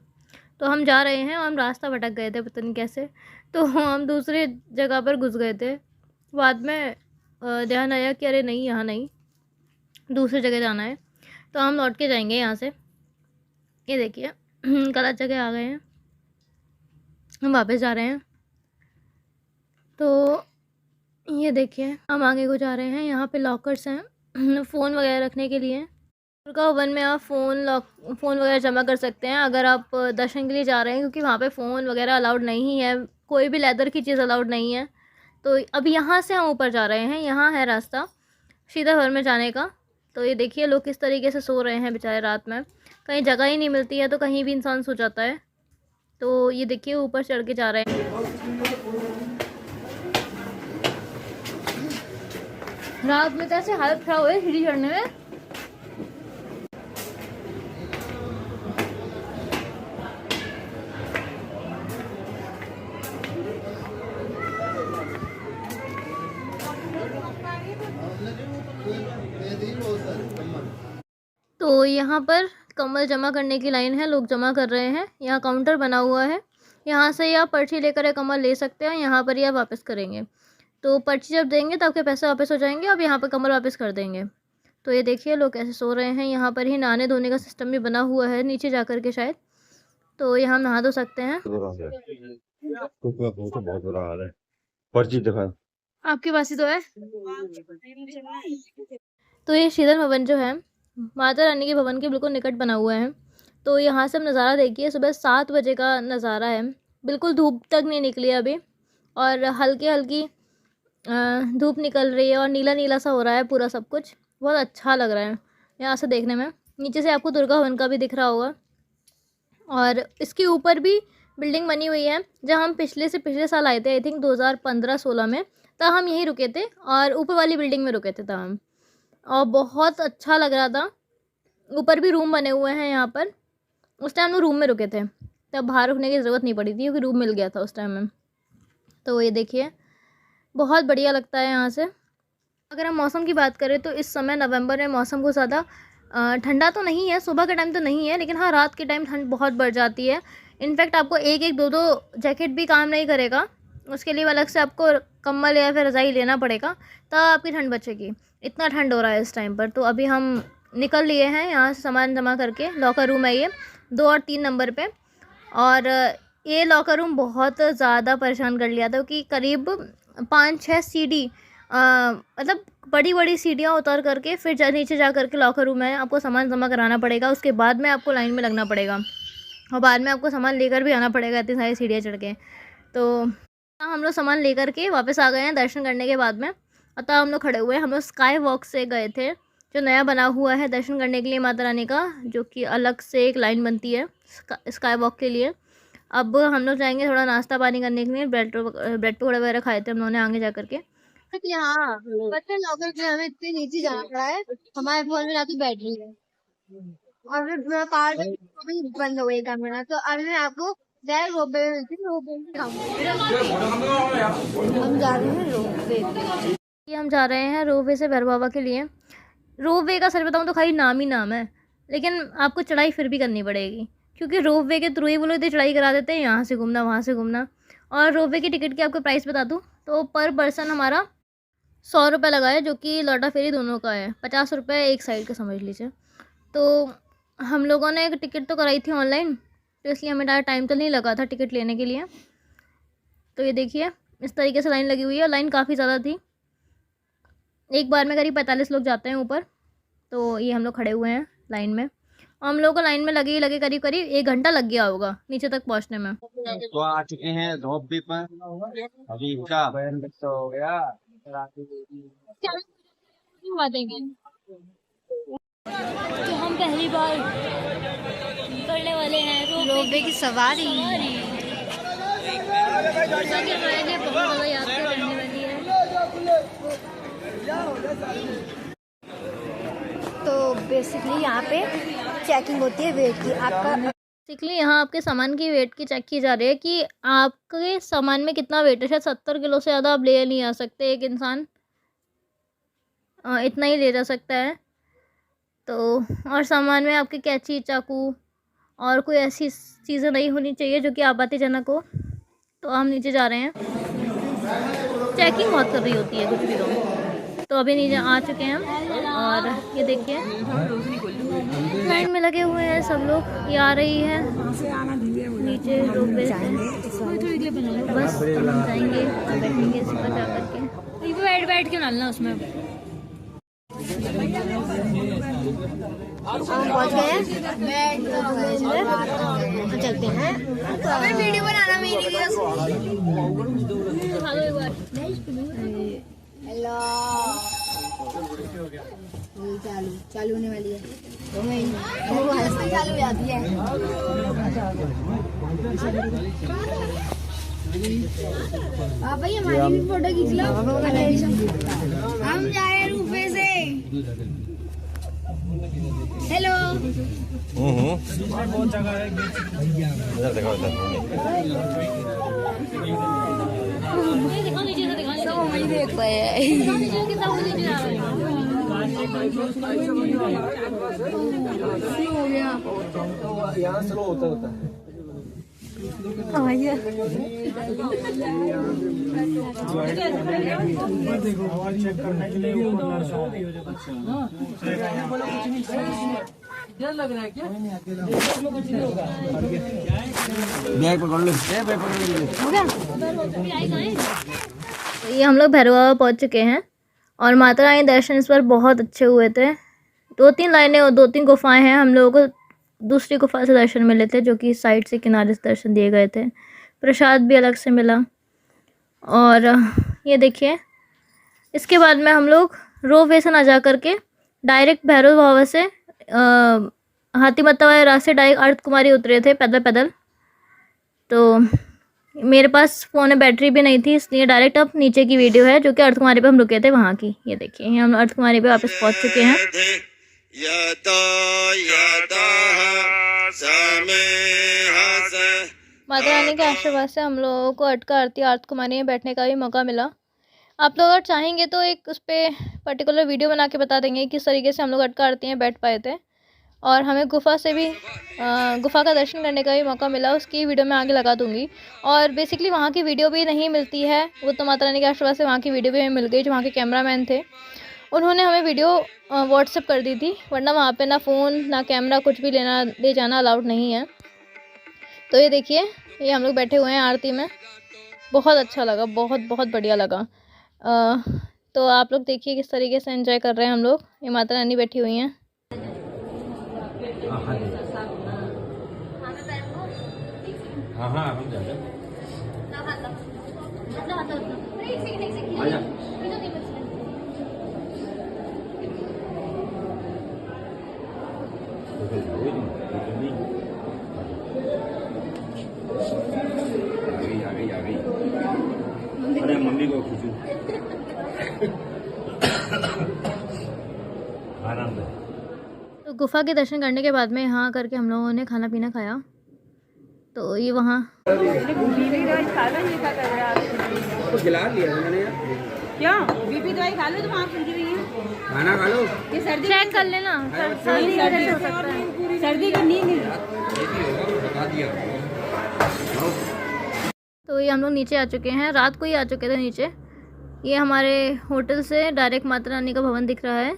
तो हम जा रहे हैं, और हम रास्ता भटक गए थे पता नहीं कैसे, तो हम दूसरे जगह पर घुस गए थे। बाद में ध्यान आया कि अरे नहीं, यहाँ नहीं, दूसरी जगह जाना है। तो हम लौट के जाएंगे यहाँ से। ये देखिए गलत जगह आ गए हैं, हम वापस जा रहे हैं। तो ये देखिए हम आगे को जा रहे हैं। यहाँ पे लॉकर्स हैं फ़ोन वगैरह रखने के लिए। दुर्गा भवन में आप फ़ोन वगैरह जमा कर सकते हैं अगर आप दर्शन के लिए जा रहे हैं, क्योंकि वहाँ पे फ़ोन वगैरह अलाउड नहीं है, कोई भी लेदर की चीज़ अलाउड नहीं है। तो अब यहाँ से हम ऊपर जा रहे हैं, यहाँ है रास्ता श्रीधर भवन में जाने का। तो ये देखिए लोग किस तरीके से सो रहे हैं बेचारे रात में, कहीं जगह ही नहीं मिलती है तो कहीं भी इंसान सो जाता है। तो ये देखिए ऊपर चढ़ के जा रहे हैं। रात में कैसे हालत खराब हो गई सीढ़ी चढ़ने में। तो यहाँ पर कमल जमा करने की लाइन है, लोग जमा कर रहे हैं। यहाँ काउंटर बना हुआ है, यहाँ से आप पर्ची लेकर कमल ले सकते हैं, यहाँ पर ही आप वापस करेंगे। तो पर्ची जब देंगे तो आपके पैसे वापस हो जाएंगे, आप यहाँ पर कमल वापस कर देंगे। तो ये देखिए लोग कैसे सो रहे हैं। यहाँ पर ही नहाने धोने का सिस्टम भी बना हुआ है नीचे जा कर के शायद, तो यहाँ नहा धो सकते हैं। बहुत बुरा हाल है। पर्ची दिखा, आपके पास ही तो है। तो ये श्रीधर भवन जो है माता रानी के भवन के बिल्कुल निकट बना हुआ है। तो यहाँ से हम नज़ारा देखिए, सुबह 7 बजे का नज़ारा है, बिल्कुल धूप तक नहीं निकली अभी, और हल्की हल्की धूप निकल रही है और नीला नीला सा हो रहा है पूरा सब कुछ, बहुत अच्छा लग रहा है यहाँ से देखने में। नीचे से आपको दुर्गा भवन का भी दिख रहा होगा, और इसके ऊपर भी बिल्डिंग बनी हुई है। जब हम पिछले साल आए थे, आई थिंक 2015-16 में, तब हम यहीं रुके थे और ऊपर वाली बिल्डिंग में रुके थे तब हम, और बहुत अच्छा लग रहा था। ऊपर भी रूम बने हुए हैं यहाँ पर। उस टाइम हम रूम में रुके थे, तब बाहर रुकने की ज़रूरत नहीं पड़ी थी क्योंकि रूम मिल गया था उस टाइम में। तो ये देखिए बहुत बढ़िया लगता है यहाँ से। अगर हम मौसम की बात करें तो इस समय नवंबर में मौसम को ज़्यादा ठंडा तो नहीं है, सुबह के टाइम तो नहीं है, लेकिन हाँ रात के टाइम ठंड बहुत बढ़ जाती है। इनफैक्ट आपको एक दो जैकेट भी काम नहीं करेगा, उसके लिए अलग से आपको कम्बल या फिर रज़ाई लेना पड़ेगा, तब आपकी ठंड बचेगी। इतना ठंड हो रहा है इस टाइम पर। तो अभी हम निकल लिए हैं यहाँ से सामान जमा करके। लॉकर रूम है ये 2 और 3 नंबर पे, और ये लॉकर रूम बहुत ज़्यादा परेशान कर लिया था क्योंकि करीब 5-6 सीढ़ी मतलब बड़ी सीढ़ियाँ उतर करके फिर नीचे जा करके लॉकर रूम है, आपको सामान जमा कराना पड़ेगा, उसके बाद में आपको लाइन में लगना पड़ेगा। और बाद में आपको सामान लेकर भी आना पड़ेगा इतनी सारी सीढ़ियाँ चढ़ के। तो हम लोग सामान लेकर के वापस आ गए हैं दर्शन करने के बाद में। अतः हम लोग खड़े हुए हैं। हम लोग स्काई वॉक से गए थे, जो नया बना हुआ है दर्शन करने के लिए माता रानी का, जो कि अलग से एक लाइन बनती है स्काई वॉक के लिए। अब हम लोग जाएंगे थोड़ा नाश्ता पानी करने के लिए। ब्रेड पकौड़े वगैरह खाए थे हम लोगों ने आगे जा करके। यहाँ बच्चे नौकर के हमें इतने नीचे जाना पड़ा है, हमारे फोन में ना तो बैटरी है और फिर मेरा कार भी बंद हो गई कैमरा। तो अभी मैं आपको डायरेक्ट रोपवे हम जा रहे हैं रोपवे। ये हम जा रहे हैं रोपवे से भैरव बाबा के लिए। रोपवे का सच बताऊँ तो खाली नाम ही नाम है, लेकिन आपको चढ़ाई फिर भी करनी पड़ेगी, क्योंकि रोपवे के थ्रू ही वो लोग इतनी चढ़ाई करा देते हैं, यहाँ से घूमना वहाँ से घूमना। और रोपवे की टिकट की आपको प्राइस बता दूँ तो पर पर्सन हमारा 100 रुपये लगा है, जो कि लौटा फेरी दोनों का है। 50 रुपये एक साइड का समझ लीजिए। तो हम लोगों ने एक टिकट तो कराई थी ऑनलाइन, तो इसलिए हमें ज़्यादा टाइम तो नहीं लगा था टिकट लेने के लिए। तो ये देखिए इस तरीके से लाइन लगी हुई है। लाइन काफ़ी ज़्यादा थी, एक बार में करीब 45 लोग जाते हैं ऊपर। तो ये हम लोग खड़े हुए हैं लाइन में, और हम लोगों को लाइन में लगे करीब 1 घंटा लग गया होगा नीचे तक पहुंचने में। तो आ चुके हैं धोबी पर। अभी इनका हो गया। तो हम पहली बार करने वाले हैं रोपवे की सवारी। बहुत ज़्यादा यात्रा करने वाली है। तो बेसिकली यहाँ पे चेकिंग होती है वेट की। आपका बेसिकली यहाँ आपके सामान की वेट की चेक की जा रही है कि आपके सामान में कितना वेट है। शायद 70 किलो से ज़्यादा आप ले नहीं आ सकते, एक इंसान इतना ही ले जा सकता है। तो और सामान में आपके कैंची, चाकू और कोई ऐसी चीज़ें नहीं होनी चाहिए जो कि आपत्तिजनक हो। तो हम नीचे जा रहे हैं, चेकिंग बहुत कर रही होती है कुछ भी हो। तो अभी नीचे आ चुके हैं हम, और ये देखिए लाइन में लगे हुए हैं सब लोग। ये आ रही है नीचे रोपवे से, बस हम जाएंगे और बैठेंगे इस पर जा करके। बैठ के डालना उसमें। हम पहुँच गए हैं, चलते हैं। वीडियो बनाना मेरी हेलो चालू होने वाली है। तो चालू हो जाती है। आप भाई हमारी भी फोटो खींच लो। हम जा रहे हैं रोपवे से। हेलो देख पाए यहाँ स्लो होता है। चेक करने के लिए क्या लग रहा है? क्या बैग पकड़ लो, बैग पकड़ लो। ये हम लोग भैरव बाबा पहुँच चुके हैं, और माता रानी दर्शन इस बार बहुत अच्छे हुए थे। 2-3 लाइनें और 2-3 गुफाएं हैं। हम लोगों को दूसरी गुफा से दर्शन मिले थे, जो कि साइड से किनारे से दर्शन दिए गए थे। प्रसाद भी अलग से मिला। और ये देखिए इसके बाद में हम लोग रोपवे से ना जा करके डायरेक्ट भैरव बाबा से हाथीमत्ता वाले रास्ते डायरेक्ट अर्धकुमारी उतरे थे पैदल। तो मेरे पास फ़ोन में बैटरी भी नहीं थी, इसलिए डायरेक्ट अब नीचे की वीडियो है जो कि अर्धकुमारी पे हम रुके थे वहाँ की। ये देखिए हम अर्धकुमारी पे वापस पहुँच चुके हैं। माता रानी के आशीर्वाद से हम लोगों को अटका आरती अर्धकुमारी में बैठने का भी मौका मिला। आप लोग अगर चाहेंगे तो एक उस पर पर्टिकुलर वीडियो बना के बता देंगे किस तरीके से हम लोग अटका आरती में बैठ पाए थे। और हमें गुफा से भी गुफा का दर्शन करने का भी मौका मिला, उसकी वीडियो मैं आगे लगा दूंगी। और बेसिकली वहाँ की वीडियो भी नहीं मिलती है, वो तो माता रानी के आशीर्वाद से वहाँ की वीडियो भी हमें मिल गई। जो वहाँ के कैमरामैन थे उन्होंने हमें वीडियो व्हाट्सएप कर दी थी, वरना वहाँ पे ना फ़ोन ना कैमरा कुछ भी ले जाना अलाउड नहीं है। तो ये देखिए ये हम लोग बैठे हुए हैं आरती में। बहुत अच्छा लगा, बहुत बढ़िया लगा। तो आप लोग देखिए किस तरीके से एंजॉय कर रहे हैं हम लोग। ये माता रानी बैठी हुई हैं। हाँ हाँ हम जा रहे आजा आ गई अरे मम्मी को खींचू आराम से। तो गुफा के दर्शन करने के बाद में यहाँ करके हम लोगों ने खाना पीना खाया। तो ये वहाँ तो खिला लिया मैंने यार। क्या बीपी दवाई खा लो तो वहाँ सुलझी हुई है। खाना खा लो। ये सर्दी चेक कर लेना, सर्दी का जैसे हो सकता है। सर्दी की नींद बता दिया। तो ये हम लोग नीचे आ चुके हैं, रात को ही आ चुके थे नीचे। ये हमारे होटल से डायरेक्ट माता रानी का भवन दिख रहा है।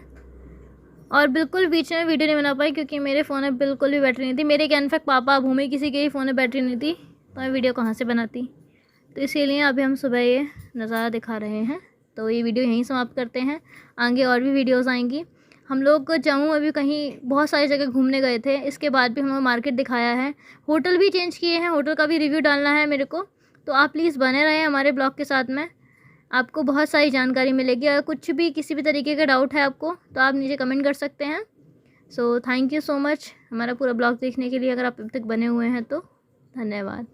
और बिल्कुल बीच में वीडियो नहीं बना पाई क्योंकि मेरे फ़ोन में बिल्कुल भी बैटरी नहीं थी। मेरे क्या इनफैक्ट पापा भूमि किसी के ही फ़ोन में बैटरी नहीं थी, तो मैं वीडियो कहाँ से बनाती। तो इसीलिए अभी हम सुबह ये नज़ारा दिखा रहे हैं। तो ये वीडियो यहीं समाप्त करते हैं। आगे और भी वीडियोज़ आएंगी। हम लोग जम्मू में भी कहीं बहुत सारी जगह घूमने गए थे। इसके बाद भी हम लोग मार्केट दिखाया है, होटल भी चेंज किए हैं, होटल का भी रिव्यू डालना है मेरे को। तो आप प्लीज़ बने रहें हमारे ब्लॉग के साथ में, आपको बहुत सारी जानकारी मिलेगी। अगर कुछ भी किसी भी तरीके का डाउट है आपको तो आप नीचे कमेंट कर सकते हैं। So thank you so much हमारा पूरा ब्लॉग देखने के लिए। अगर आप अब तक बने हुए हैं तो धन्यवाद।